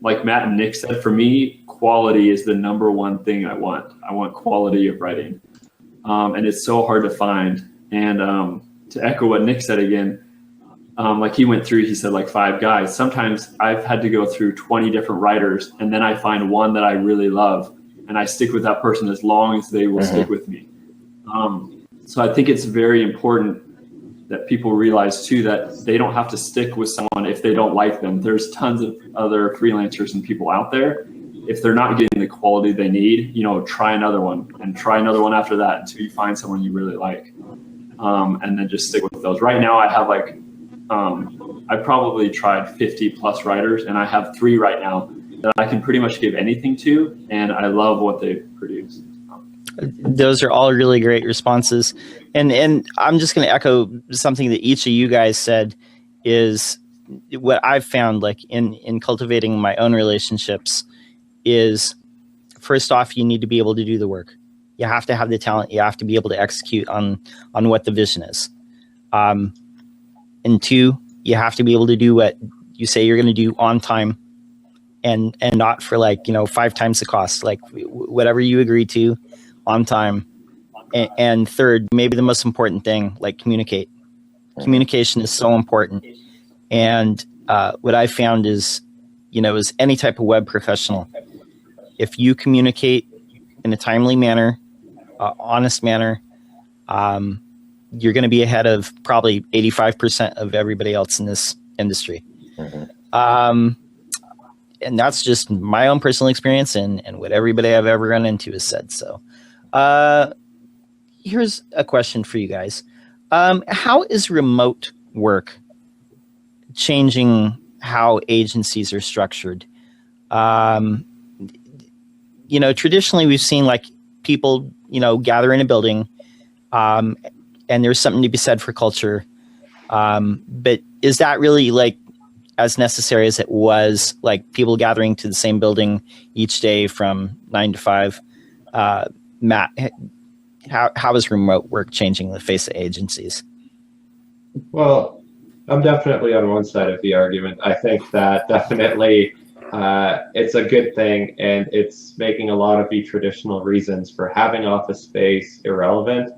like Matt and Nick said, for me, quality is the number one thing I want. I want quality of writing, and it's so hard to find. And to echo what Nick said again, like he said like 5 guys. Sometimes I've had to go through 20 different writers, and then I find one that I really love, and I stick with that person as long as they will stick with me. So I think it's very important that people realize too that they don't have to stick with someone if they don't like them. There's tons of other freelancers and people out there. If they're not getting the quality they need, you know, try another one and try another one after that until you find someone you really like. And then just stick with those. Right now I have like, I probably tried 50 plus writers, and I have 3 right now that I can pretty much give anything to, and I love what they produce. Those are all really great responses. And I'm just going to echo something that each of you guys said is what I've found, like in cultivating my own relationships, is first off, you need to be able to do the work. You have to have the talent. You have to be able to execute on what the vision is. And 2, you have to be able to do what you say you're going to do on time, and not for like, you know, 5 times the cost, like whatever you agree to on time. And 3rd, maybe the most important thing, like communicate. Communication is so important. And what I found is, you know, as any type of web professional, if you communicate in a timely manner, honest manner, you're going to be ahead of probably 85% of everybody else in this industry. And that's just my own personal experience and what everybody I've ever run into has said. So here's a question for you guys. How is remote work changing how agencies are structured? You know, traditionally we've seen like people, you know, gather in a building, and there's something to be said for culture. But is that really like as necessary as it was, like people gathering to the same building each day from 9 to 5? Matt, how is remote work changing the face of agencies? Well, I'm definitely on one side of the argument. I think that definitely it's a good thing, and it's making a lot of the traditional reasons for having office space irrelevant,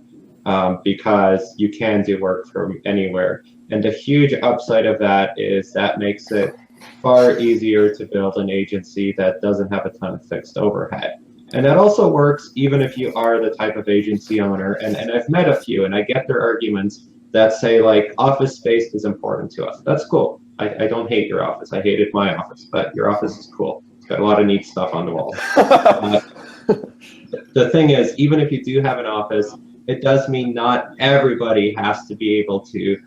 because you can do work from anywhere. And the huge upside of that is that makes it far easier to build an agency that doesn't have a ton of fixed overhead. And that also works even if you are the type of agency owner, and I've met a few, and I get their arguments that say like office space is important to us. That's cool. I don't hate your office. I hated my office, but your office is cool. It's got a lot of neat stuff on the wall. The thing is, even if you do have an office, it does mean not everybody has to be able to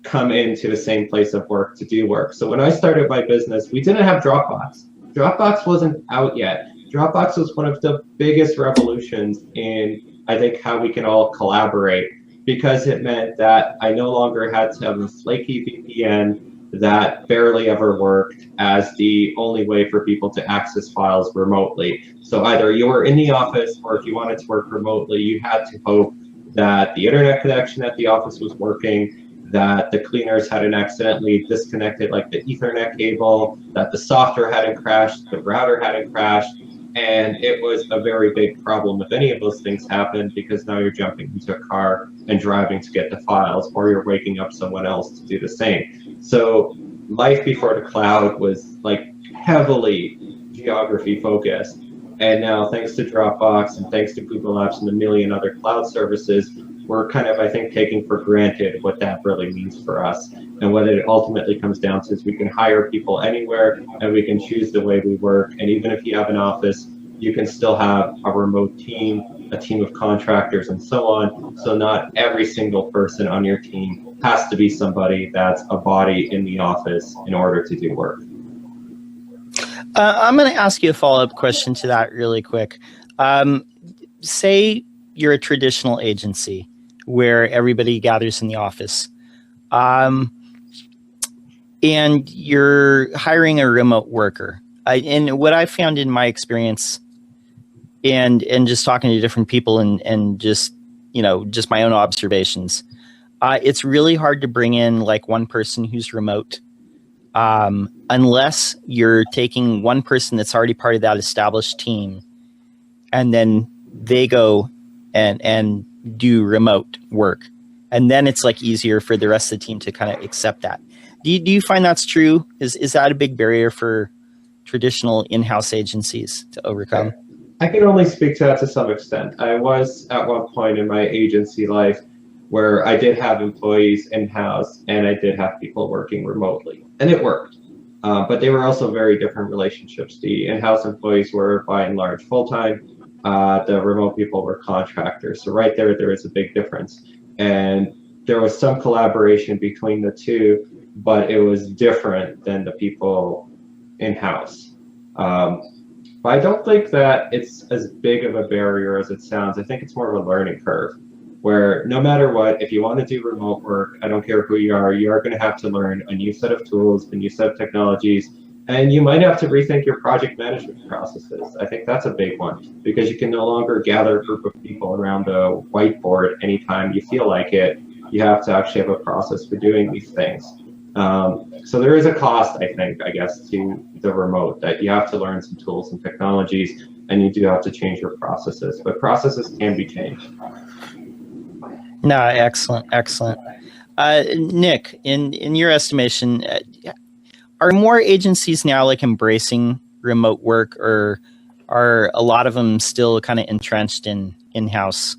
come into the same place of work to do work. So when I started my business, we didn't have Dropbox. Dropbox wasn't out yet. Dropbox was one of the biggest revolutions in, I think, how we can all collaborate, because it meant that I no longer had to have a flaky VPN that barely ever worked as the only way for people to access files remotely. So either you were in the office, or if you wanted to work remotely, you had to hope that the internet connection at the office was working, that the cleaners hadn't accidentally disconnected like the Ethernet cable, that the software hadn't crashed, the router hadn't crashed. And it was a very big problem if any of those things happened, because now you're jumping into a car and driving to get the files, or you're waking up someone else to do the same. So life before the cloud was like heavily geography focused. And now, thanks to Dropbox and thanks to Google Apps and a million other cloud services, we're kind of, I think, taking for granted what that really means for us. And what it ultimately comes down to is we can hire people anywhere and we can choose the way we work. And even if you have an office, you can still have a remote team, a team of contractors, and so on. So not every single person on your team has to be somebody that's a body in the office in order to do work. I'm going to ask you a follow-up question to that really quick. Say you're a traditional agency where everybody gathers in the office, and you're hiring a remote worker. And what I found in my experience, and just talking to different people, and just just my own observations, it's really hard to bring in like one person who's remote, unless you're taking one person that's already part of that established team, and then they go and do remote work, and then it's like easier for the rest of the team to kind of accept that. Do you find that's true? Is that a big barrier for traditional in-house agencies to overcome? I can only speak to that to some extent. I was at one point in my agency life where I did have employees in-house and I did have people working remotely, and it worked. But they were also very different relationships. The in-house employees were by and large full-time. The remote people were contractors. So right there is a big difference. And there was some collaboration between the two, but it was different than the people in-house. But I don't think that it's as big of a barrier as it sounds. I think it's more of a learning curve, where no matter what, if you want to do remote work, I don't care who you are going to have to learn a new set of tools, a new set of technologies, and you might have to rethink your project management processes. I think that's a big one, because you can no longer gather a group of people around a whiteboard anytime you feel like it. You have to actually have a process for doing these things. So there is a cost, I think, I guess, to the remote, that you have to learn some tools and technologies, and you do have to change your processes, but processes can be changed. No, excellent. Nick, in your estimation, are more agencies now like embracing remote work, or are a lot of them still kind of entrenched in-house?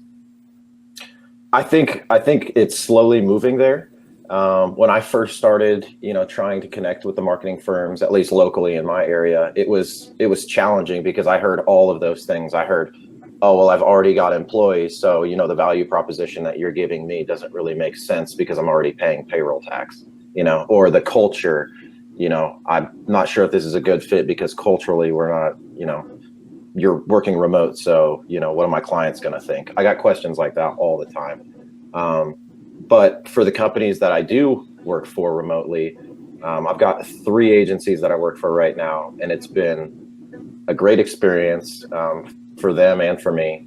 I think it's slowly moving there. When I first started, trying to connect with the marketing firms, at least locally in my area, it was challenging because I heard all of those things. I heard, oh, well, I've already got employees, so the value proposition that you're giving me doesn't really make sense because I'm already paying payroll tax, or the culture, I'm not sure if this is a good fit because culturally we're not, you're working remote, so what are my clients going to think? I got questions like that all the time. But for the companies that I do work for remotely, I've got 3 agencies that I work for right now, and it's been a great experience for them and for me.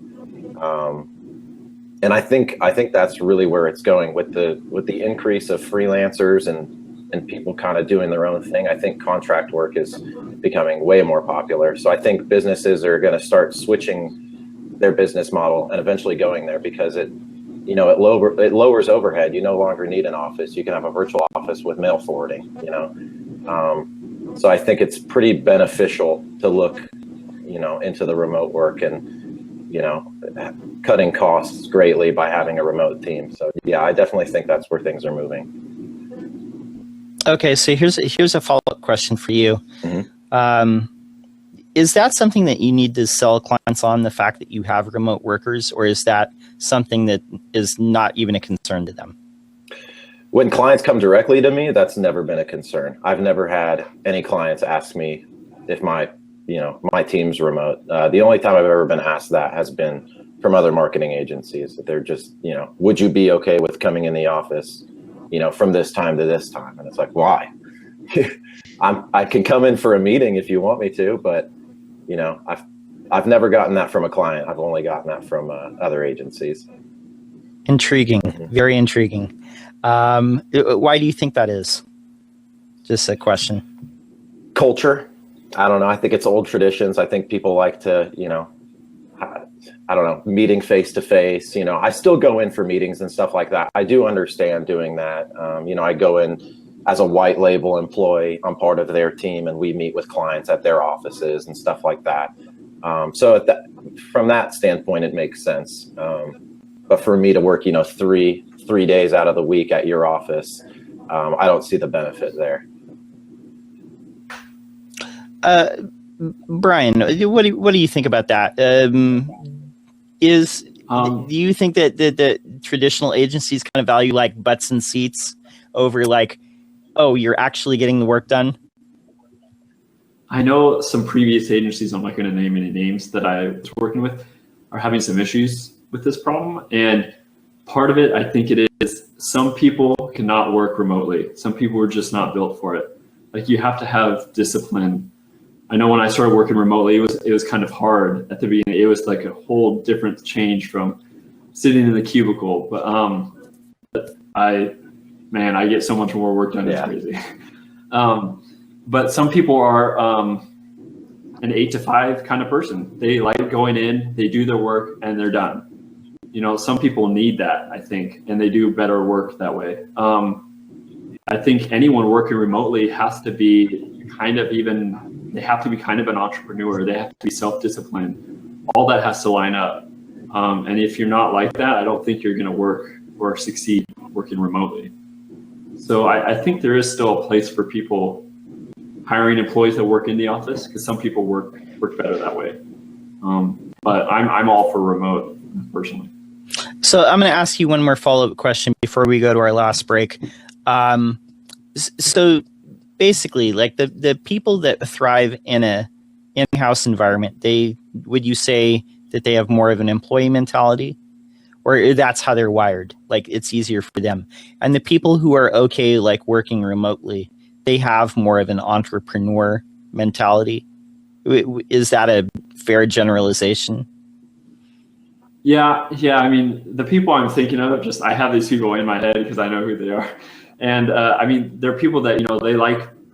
And I think that's really where it's going with the increase of freelancers and people kind of doing their own thing. I think contract work is becoming way more popular. So I think businesses are going to start switching their business model and eventually going there, because it lowers overhead. You no longer need an office. You can have a virtual office with mail forwarding, So I think it's pretty beneficial to look, into the remote work and, cutting costs greatly by having a remote team. So yeah, I definitely think that's where things are moving. Okay, so here's a follow-up question for you. Mm-hmm. Is that something that you need to sell clients on, the fact that you have remote workers, or is that something that is not even a concern to them? When clients come directly to me, that's never been a concern. I've never had any clients ask me if my team's remote. The only time I've ever been asked that has been from other marketing agencies. They're just, would you be okay with coming in the office, from this time to this time? And it's like, why? I can come in for a meeting if you want me to, but I've never gotten that from a client. I've only gotten that from other agencies. Intriguing, very intriguing. Why do you think that is? Just a question. Culture. I don't know. I think it's old traditions. I think people like to, I don't know, meeting face to face. I still go in for meetings and stuff like that. I do understand doing that. I go in as a white label employee. I'm part of their team, and we meet with clients at their offices and stuff like that. So from that standpoint, it makes sense. But for me to work, three days out of the week at your office, I don't see the benefit there. Brian, what do you think about that? Do you think that the traditional agencies kind of value like butts and seats over like, oh, you're actually getting the work done? I know some previous agencies, I'm not going to name any names, that I was working with are having some issues with this problem. And part of it, I think it is some people cannot work remotely. Some people are just not built for it. Like you have to have discipline. I know when I started working remotely, it was kind of hard at the beginning. It was like a whole different change from sitting in the cubicle. But I get so much more work done. It's crazy. But some people are an 8 to 5 kind of person. They like going in, they do their work, and they're done. Some people need that, I think, and they do better work that way. I think anyone working remotely has to be kind of an entrepreneur. They have to be self-disciplined. All that has to line up. And if you're not like that, I don't think you're going to work or succeed working remotely. So I think there is still a place for people hiring employees that work in the office, because some people work better that way. But I'm all for remote personally. So I'm going to ask you one more follow-up question before we go to our last break. So basically, like the people that thrive in a in-house environment, would you say that they have more of an employee mentality, or that's how they're wired? Like it's easier for them. And the people who are okay, like working remotely, they have more of an entrepreneur mentality. Is that a fair generalization? Yeah. I mean, the people I'm thinking of, I have these people in my head because I know who they are. And they're people that,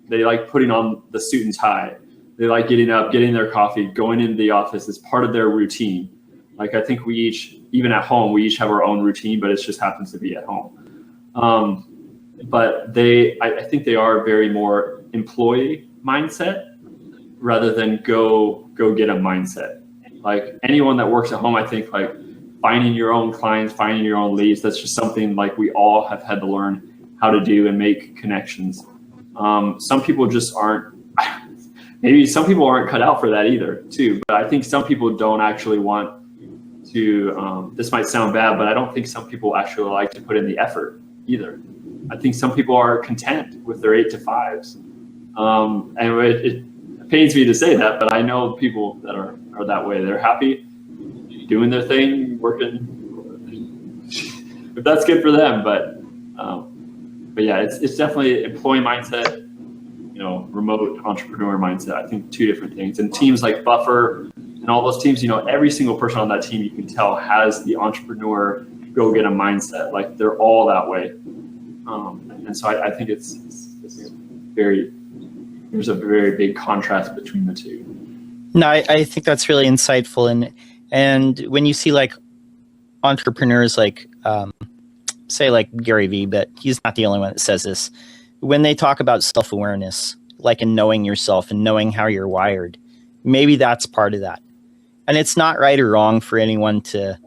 they like putting on the suit and tie. They like getting up, getting their coffee, going into the office as part of their routine. Like I think we each, even at home, we each have our own routine, but it just happens to be at home. But I think they are very more employee mindset rather than go get a mindset. Like anyone that works at home, I think like finding your own clients, finding your own leads, that's just something like we all have had to learn how to do and make connections. Some people just aren't, maybe some people aren't cut out for that either too, but I think some people don't actually want to, this might sound bad, but I don't think some people actually like to put in the effort either. I think some people are content with their 8 to 5s. And it pains me to say that, but I know people that are that way. They're happy doing their thing, working, if that's good for them. But yeah, it's definitely employee mindset, remote entrepreneur mindset. I think 2 different things. And teams like Buffer and all those teams, every single person on that team, you can tell has the entrepreneur go get a mindset. Like they're all that way. And so I think it's there's a very big contrast between the 2. No, I think that's really insightful. And when you see like entrepreneurs like, say like Gary Vee, but he's not the only one that says this, when they talk about self-awareness, like in knowing yourself and knowing how you're wired, maybe that's part of that. And it's not right or wrong for anyone to,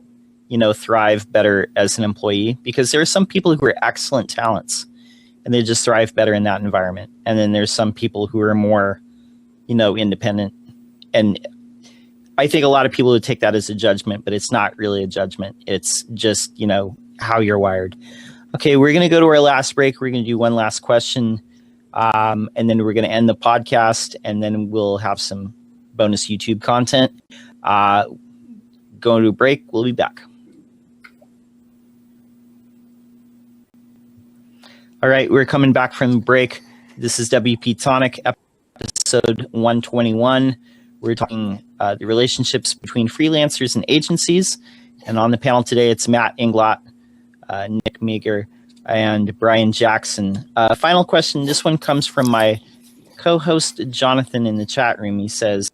thrive better as an employee, because there are some people who are excellent talents and they just thrive better in that environment. And then there's some people who are more, independent. And I think a lot of people would take that as a judgment, but it's not really a judgment. It's just, how you're wired. Okay, we're going to go to our last break. We're going to do one last question. And then we're going to end the podcast, and then we'll have some bonus YouTube content. Going to a break. We'll be back. All right, we're coming back from break. This is WP-Tonic, episode 121. We're talking the relationships between freelancers and agencies. And on the panel today, it's Matt Inglot, Nick Meager, and Brian Jackson. Final question. This one comes from my co-host, Jonathan, in the chat room. He says,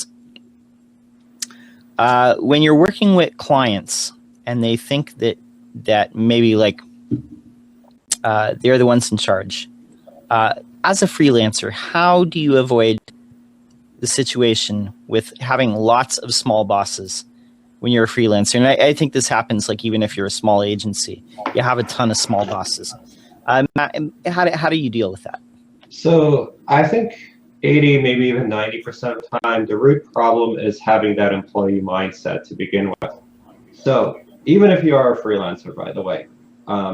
when you're working with clients and they think that maybe like they're the ones in charge, as a freelancer, how do you avoid the situation with having lots of small bosses when you're a freelancer. And I think this happens like even if you're a small agency, you have a ton of small bosses. Matt, how do you deal with that? So I think 80, maybe even 90% of the time, the root problem is having that employee mindset to begin with. So even if you are a freelancer, by the way,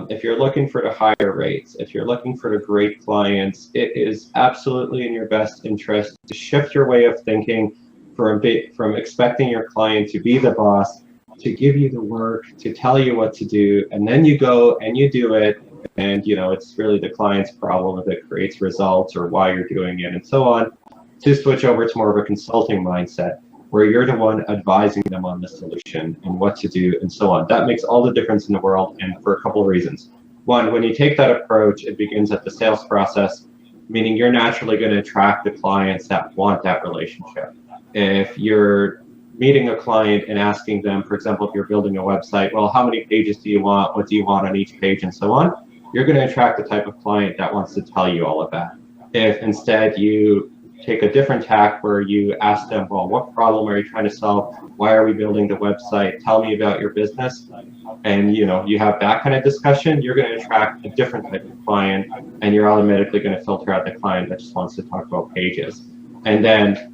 if you're looking for the higher rates, if you're looking for the great clients, it is absolutely in your best interest to shift your way of thinking from expecting your client to be the boss, to give you the work, to tell you what to do, and then you go and you do it, and it's really the client's problem if it creates results or why you're doing it and so on, to switch over to more of a consulting mindset where you're the one advising them on the solution and what to do and so on. That makes all the difference in the world, and for a couple of reasons. One, when you take that approach, it begins at the sales process, meaning you're naturally going to attract the clients that want that relationship. If you're meeting a client and asking them, for example, if you're building a website, well, how many pages do you want? What do you want on each page and so on? You're going to attract the type of client that wants to tell you all of that. If instead you take a different tack where you ask them, well, what problem are you trying to solve? Why are we building the website? Tell me about your business. And you have that kind of discussion, you're going to attract a different type of client, and you're automatically going to filter out the client that just wants to talk about pages. And then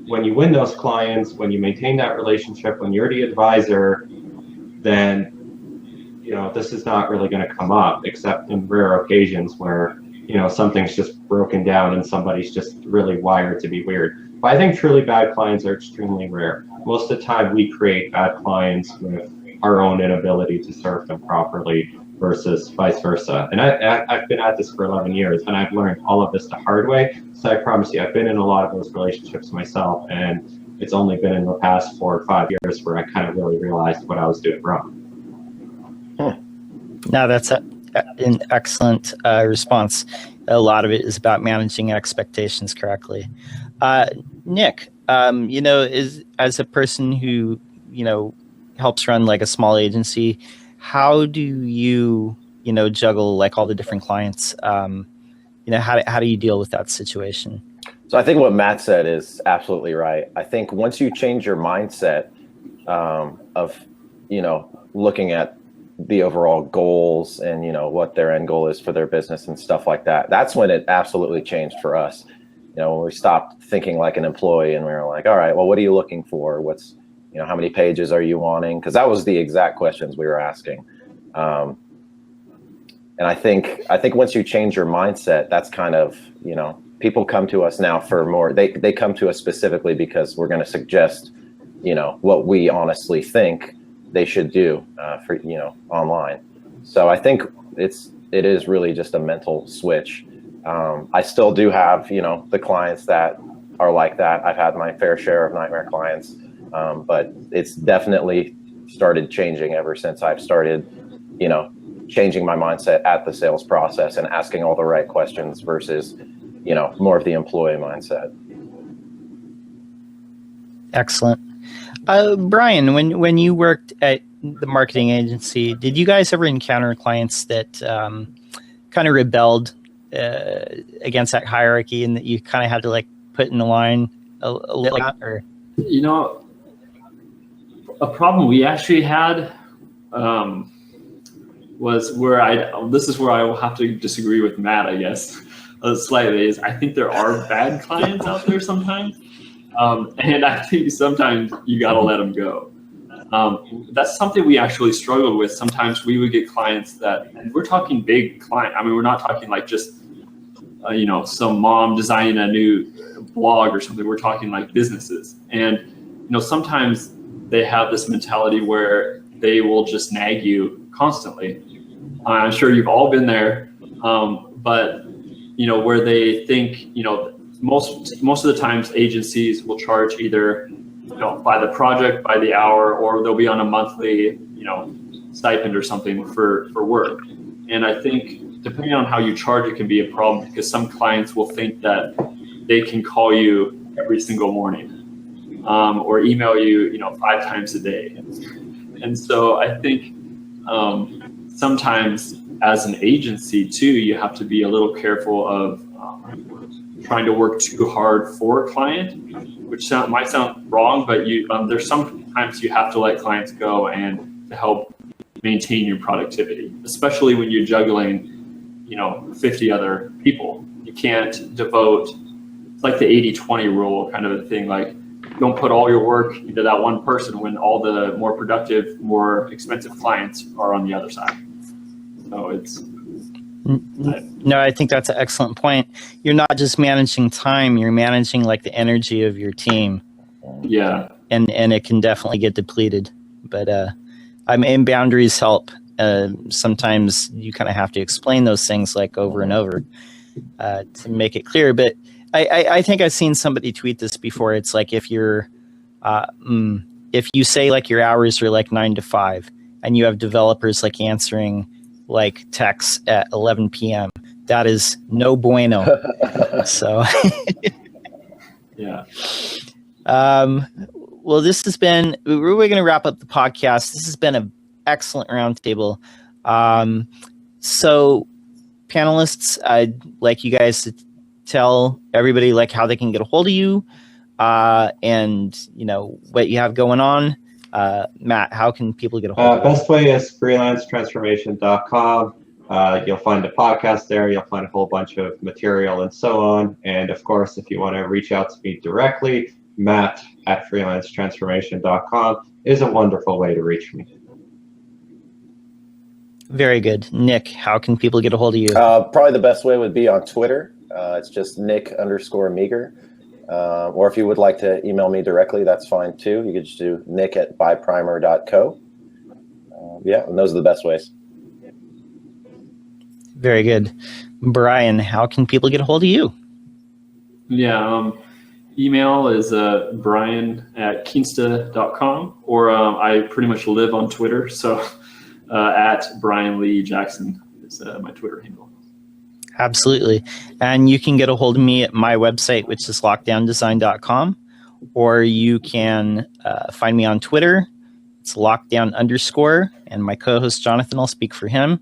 when you win those clients, when you maintain that relationship, when you're the advisor, then this is not really going to come up except in rare occasions where something's just broken down and somebody's just really wired to be weird. But I think truly bad clients are extremely rare. Most of the time we create bad clients with our own inability to serve them properly versus vice versa. And I've been at this for 11 years and I've learned all of this the hard way. So I promise you, I've been in a lot of those relationships myself, and it's only been in the past 4 or 5 years where I kind of really realized what I was doing wrong. No, that's an excellent response. A lot of it is about managing expectations correctly. Nick, as a person who, helps run like a small agency, how do you, juggle like all the different clients? How do you deal with that situation? So I think what Matt said is absolutely right. I think once you change your mindset of, looking at the overall goals and what their end goal is for their business and stuff like that, that's when it absolutely changed for us. When we stopped thinking like an employee and we were like, all right, well, what are you looking for? What's how many pages are you wanting? Because that was the exact questions we were asking. And I think once you change your mindset, that's kind of people come to us now for more. They come to us specifically because we're going to suggest what we honestly think they should do for online. So I think it is really just a mental switch. I still do have the clients that are like that. I've had my fair share of nightmare clients, but it's definitely started changing ever since I've started changing my mindset at the sales process and asking all the right questions versus more of the employee mindset. Excellent. Brian, when you worked at the marketing agency, did you guys ever encounter clients that kind of rebelled against that hierarchy and that you kind of had to like put in the line a little bit? Or a problem we actually had was this is where I will have to disagree with Matt, I guess, slightly, is I think there are bad clients out there sometimes. And I think sometimes you got to let them go. That's something we actually struggled with. Sometimes we would get clients and we're talking big client. I mean, we're not talking like just, some mom designing a new blog or something. We're talking like businesses. And, sometimes they have this mentality where they will just nag you constantly. I'm sure you've all been there. But, where they think, most of the times agencies will charge either by the project, by the hour, or they'll be on a monthly stipend or something for work. And I think depending on how you charge, it can be a problem because some clients will think that they can call you every single morning or email you 5 times a day. And so I think sometimes as an agency too, you have to be a little careful of trying to work too hard for a client which might sound wrong, but there's sometimes you have to let clients go and to help maintain your productivity, especially when you're juggling, 50 other people. You can't devote, it's like the 80-20 rule kind of a thing, like don't put all your work into that one person when all the more productive, more expensive clients are on the other side. So it's... No, I think that's an excellent point. You're not just managing time, you're managing like the energy of your team. Yeah. And it can definitely get depleted. But boundaries help. Sometimes you kind of have to explain those things like over and over to make it clear. But I think I've seen somebody tweet this before. It's like if you say like your hours are like 9 to 5 and you have developers like answering like texts at 11 p.m., that is no bueno. So yeah. Well, this has been, we're going to wrap up the podcast. This has been an excellent roundtable. So panelists, I'd like you guys to tell everybody like how they can get a hold of you and what you have going on. Matt, how can people get a hold of you? Best way is freelancetransformation.com. You'll find the podcast there. You'll find a whole bunch of material and so on. And of course, if you want to reach out to me directly, matt@freelancetransformation.com is a wonderful way to reach me. Very good. Nick, how can people get a hold of you? Probably the best way would be on Twitter. It's just Nick_Meager. Or if you would like to email me directly, that's fine too. You could just do nick@byprimer.co. And those are the best ways. Very good. Brian, how can people get a hold of you? Yeah, email is brian@keensta.com, or I pretty much live on Twitter, so at Brian Lee Jackson is my Twitter handle. Absolutely. And you can get a hold of me at my website, which is lockdowndesign.com, or you can find me on Twitter. It's lockdown_, and my co-host Jonathan, I'll speak for him.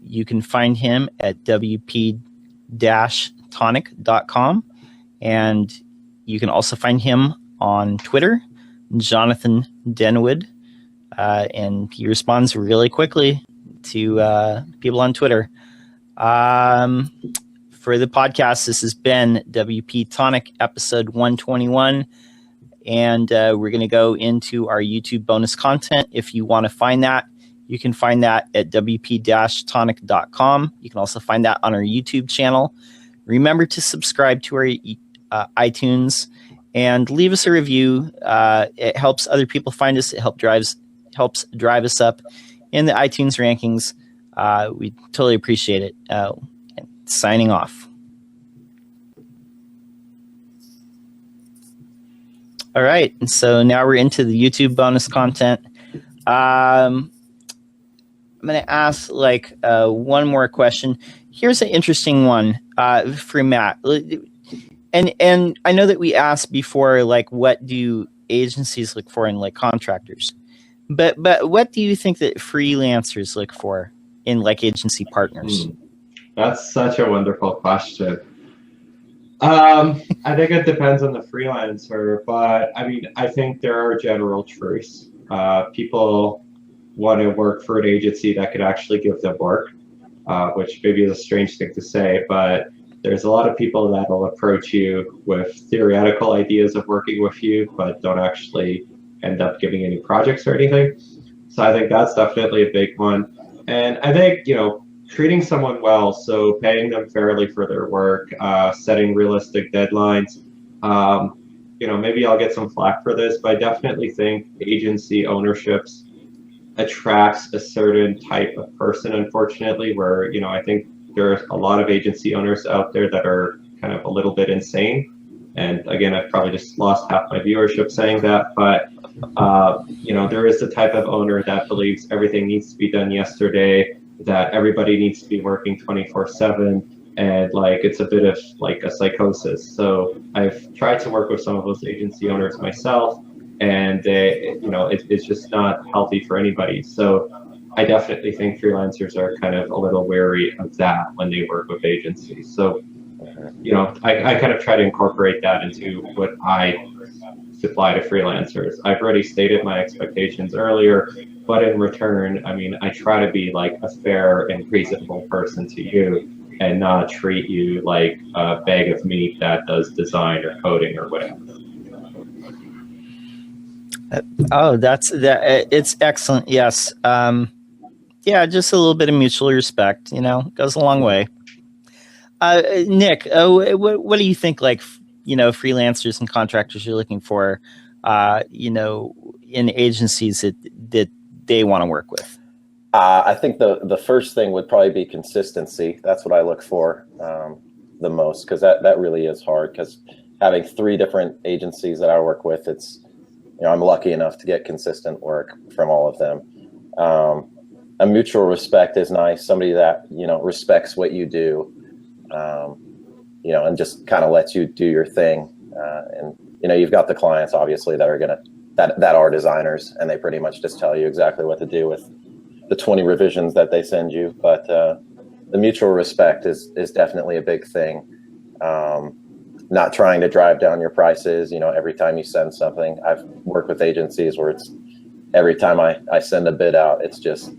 You can find him at WP-Tonic.com, and you can also find him on Twitter, Jonathan Denwood, and he responds really quickly to people on Twitter. For the podcast, this has been WP-Tonic episode 121, and we're going to go into our YouTube bonus content. If you want to find that, you can find that at WP-Tonic.com. You can also find that on our YouTube channel. Remember to subscribe to our iTunes and leave us a review. It helps other people find us. It helps drive us up in the iTunes rankings. We totally appreciate it. Signing off. All right, and so now we're into the YouTube bonus content. I'm going to ask one more question. Here's an interesting one for Matt. And I know that we asked before, what do agencies look for in contractors? But what do you think that freelancers look for in agency partners? That's such a wonderful question. I think it depends on the freelancer, but I think there are general truths. People want to work for an agency that could actually give them work, which maybe is a strange thing to say, but there's a lot of people that will approach you with theoretical ideas of working with you, but don't actually end up giving any projects or anything. So I think that's definitely a big one. And I think, treating someone well, so paying them fairly for their work, setting realistic deadlines. Maybe I'll get some flack for this, but I definitely think agency ownerships attracts a certain type of person, unfortunately, where, I think there's a lot of agency owners out there that are kind of a little bit insane. And again, I've probably just lost half my viewership saying that, but there is the type of owner that believes everything needs to be done yesterday, that everybody needs to be working 24/7, and it's a bit of a psychosis. So I've tried to work with some of those agency owners myself, and it's just not healthy for anybody. So I definitely think freelancers are kind of a little wary of that when they work with agencies. So you know, I kind of try to incorporate that into what I supply to freelancers. I've already stated my expectations earlier, but in return, I mean, I try to be like a fair and reasonable person to you and not treat you like a bag of meat that does design or coding or whatever. Oh, it's excellent. Yes. Yeah, just a little bit of mutual respect, goes a long way. Nick, what do you think, like, freelancers and contractors are looking for, in agencies that they want to work with? I think the first thing would probably be consistency. That's what I look for the most, because that really is hard, because having 3 different agencies that I work with, it's, I'm lucky enough to get consistent work from all of them. A mutual respect is nice. Somebody that, respects what you do, and just kind of lets you do your thing. And, you've got the clients, obviously, that are that are designers, and they pretty much just tell you exactly what to do with the 20 revisions that they send you. But the mutual respect is definitely a big thing. Not trying to drive down your prices, every time you send something. I've worked with agencies where it's every time I send a bid out, it's just,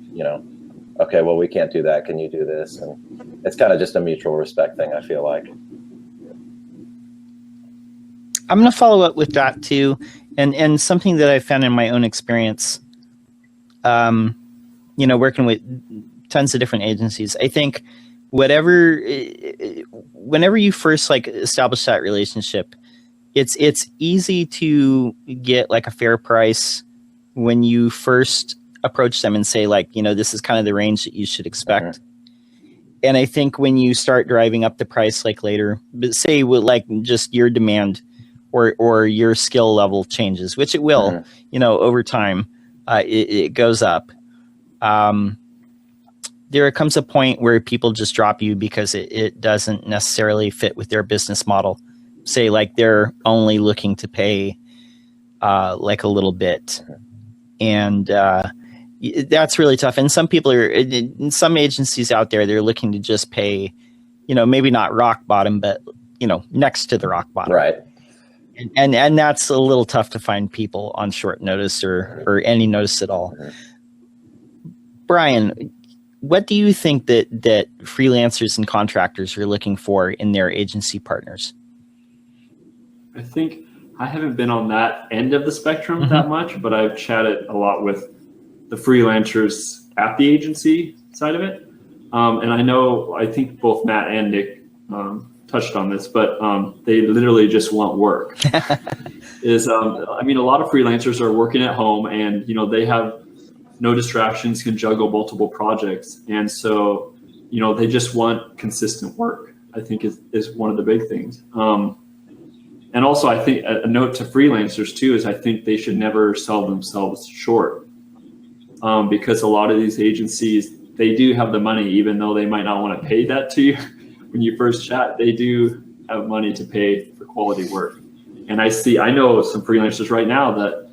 okay, well, we can't do that. Can you do this? And it's kind of just a mutual respect thing, I feel like. I'm going to follow up with that too. And something that I found in my own experience, working with tons of different agencies, I think whenever you first establish that relationship, it's easy to get like a fair price when you first approach them and say, this is kind of the range that you should expect. And I think when you start driving up the price later, but say with just your demand or your skill level changes, which it will, over time, it goes up. There comes a point where people just drop you because it doesn't necessarily fit with their business model. Say they're only looking to pay a little bit. And that's really tough. And some people in some agencies out there, they're looking to just pay, maybe not rock bottom, but, next to the rock bottom. Right. And that's a little tough to find people on short notice or any notice at all. Brian, what do you think that freelancers and contractors are looking for in their agency partners? I think I haven't been on that end of the spectrum that much, but I've chatted a lot with the freelancers at the agency side of it. And I think both Matt and Nick touched on this, but they literally just want work. A lot of freelancers are working at home, and they have no distractions, can juggle multiple projects, and so they just want consistent work. I think is one of the big things. And also, I think a note to freelancers too is I think they should never sell themselves short, because a lot of these agencies, they do have the money, even though they might not want to pay that to you when you first chat. They do have money to pay for quality work. And I know some freelancers right now that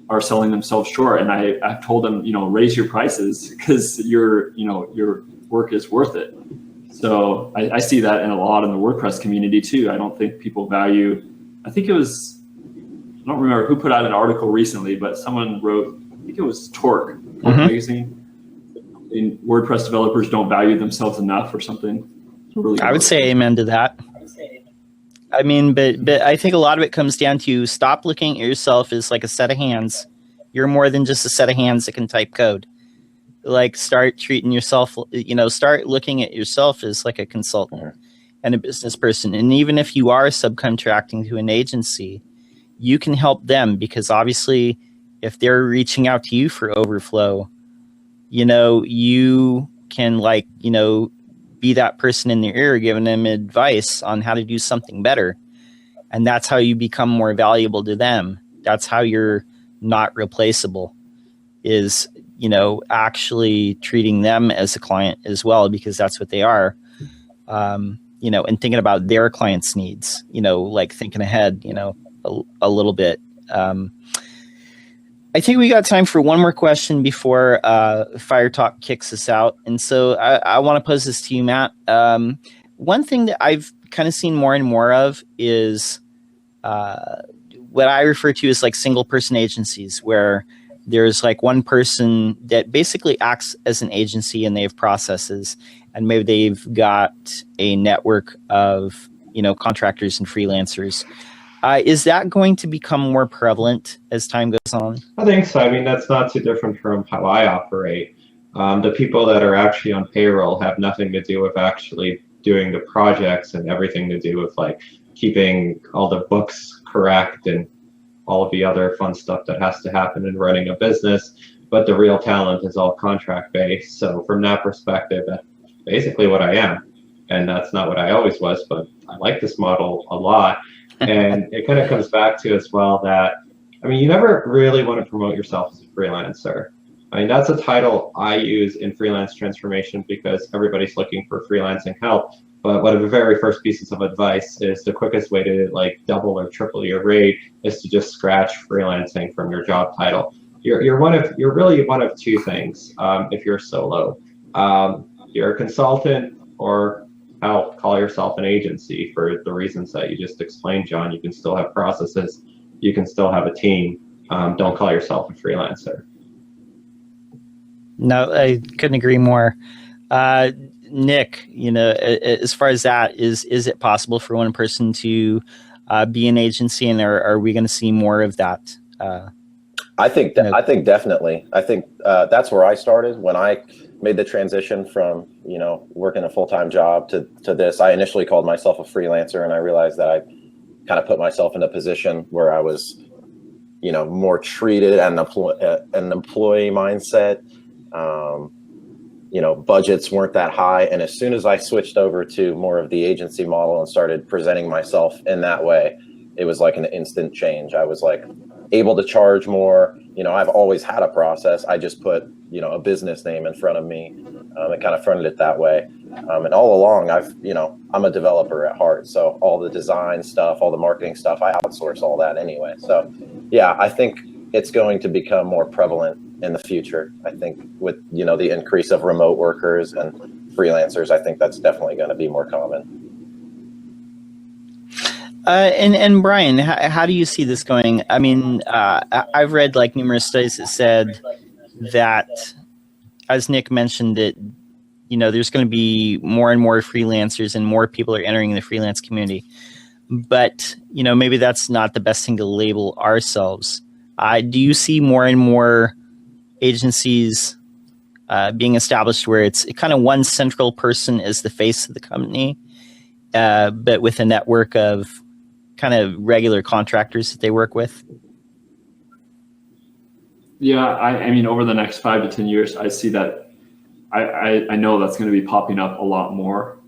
are selling themselves short, and I've told them, raise your prices because your work is worth it. So I see that in a lot in the WordPress community too. I don't think people value. I don't remember who put out an article recently, but someone wrote, I think it was Torque magazine, and WordPress developers don't value themselves enough or something. Really, I would say amen to that. I mean, but I think a lot of it comes down to stop looking at yourself as like a set of hands. You're more than just a set of hands that can type code. Start treating yourself, start looking at yourself as like a consultant and a business person. And even if you are subcontracting to an agency, you can help them, because obviously if they're reaching out to you for overflow, you can be that person in their ear, giving them advice on how to do something better. And that's how you become more valuable to them. That's how you're not replaceable, is, actually treating them as a client as well, because that's what they are. And thinking about their clients' needs, thinking ahead, a little bit. I think we got time for one more question before Fire Talk kicks us out. And so I want to pose this to you, Matt. One thing that I've kind of seen more and more of is what I refer to as like single person agencies, where there's like one person that basically acts as an agency and they have processes, and maybe they've got a network of, contractors and freelancers. Is that going to become more prevalent as time goes on? I think so. I mean, that's not too different from how I operate. The people that are actually on payroll have nothing to do with actually doing the projects and everything to do with like keeping all the books correct and all of the other fun stuff that has to happen in running a business. But the real talent is all contract based. So from that perspective, that's basically what I am. And that's not what I always was, but I like this model a lot. And it kind of comes back to as well that, I mean, you never really want to promote yourself as a freelancer. I mean, that's a title I use in freelance transformation because everybody's looking for freelancing help. But one of the very first pieces of advice is the quickest way to like double or triple your rate is to just scratch freelancing from your job title. You're really one of two things if you're solo. You're a consultant, or I'll call yourself an agency for the reasons that you just explained, John. You can still have processes. You can still have a team. Don't call yourself a freelancer. No, I couldn't agree more. Nick, as far as that, is it possible for one person to be an agency, and are we going to see more of that? I think definitely. I think that's where I started when I made the transition from working a full-time job to this. I initially called myself a freelancer, and I realized that I kind of put myself in a position where I was more treated and an employee mindset. Budgets weren't that high, and as soon as I switched over to more of the agency model and started presenting myself in that way, it was like an instant change. I was like able to charge more. I've always had a process. I just put a business name in front of me and kind of fronted it that way. And all along, I'm a developer at heart, so all the design stuff, all the marketing stuff, I outsource all that anyway. So yeah, I think it's going to become more prevalent in the future. I think with the increase of remote workers and freelancers, I think that's definitely going to be more common. And Brian, how do you see this going? I mean, I've read like numerous studies that said that, as Nick mentioned, that there's going to be more and more freelancers and more people are entering the freelance community. But maybe that's not the best thing to label ourselves. Do you see more and more agencies being established where it's kind of one central person is the face of the company, but with a network of kind of regular contractors that they work with? Yeah, I mean, over the next 5 to 10 years, I see that. I know that's going to be popping up a lot more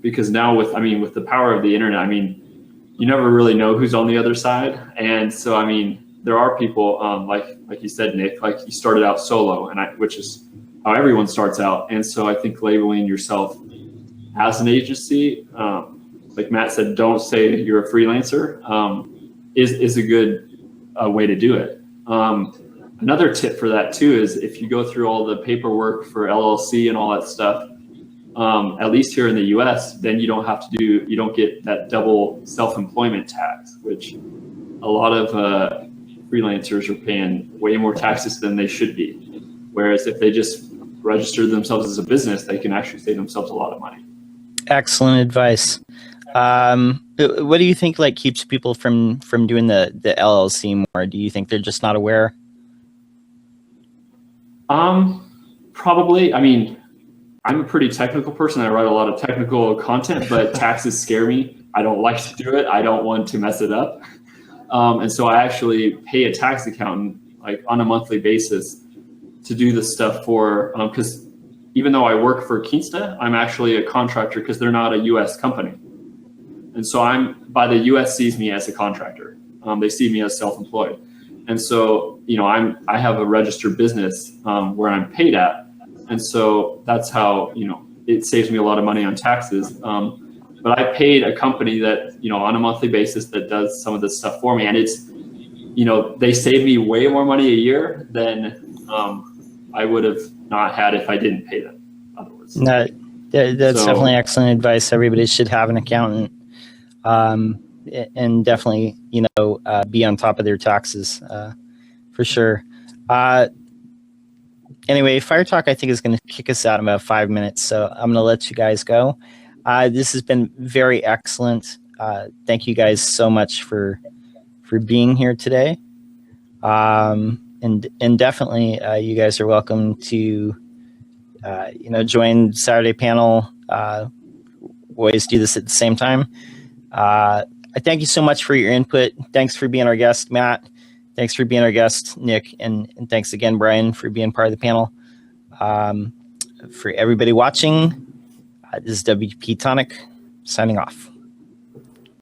because now with the power of the internet, I mean, you never really know who's on the other side, and so I mean, there are people like you said, Nick, like you started out solo, which is how everyone starts out, and so I think labeling yourself as an agency, like Matt said, don't say you're a freelancer, is a good way to do it. Another tip for that too is if you go through all the paperwork for LLC and all that stuff, at least here in the US, then you don't get that double self-employment tax, which a lot of freelancers are paying way more taxes than they should be. Whereas if they just register themselves as a business, they can actually save themselves a lot of money. Excellent advice. What do you think keeps people from doing the LLC more? Do you think they're just not aware? Probably. I mean, I'm a pretty technical person. I write a lot of technical content, but taxes scare me. I don't like to do it. I don't want to mess it up. And so I actually pay a tax accountant on a monthly basis to do this stuff for, because even though I work for Keensta, I'm actually a contractor because they're not a US company. And so the US sees me as a contractor. They see me as self-employed. And so, I have a registered business where I'm paid at. And so that's how, it saves me a lot of money on taxes. But I paid a company that, on a monthly basis that does some of this stuff for me. And it's, they save me way more money a year than I would have not had if I didn't pay them otherwise. That's So- definitely excellent advice. Everybody should have an accountant, and definitely, be on top of their taxes, for sure. Anyway, Fire Talk, I think, is going to kick us out in about 5 minutes, so I'm going to let you guys go. This has been very excellent. Thank you guys so much for being here today. And definitely, you guys are welcome to join Saturday panel. Always do this at the same time. I thank you so much for your input. Thanks for being our guest, Matt. Thanks for being our guest, Nick, and thanks again, Brian, for being part of the panel. For everybody watching, this is WP-Tonic signing off.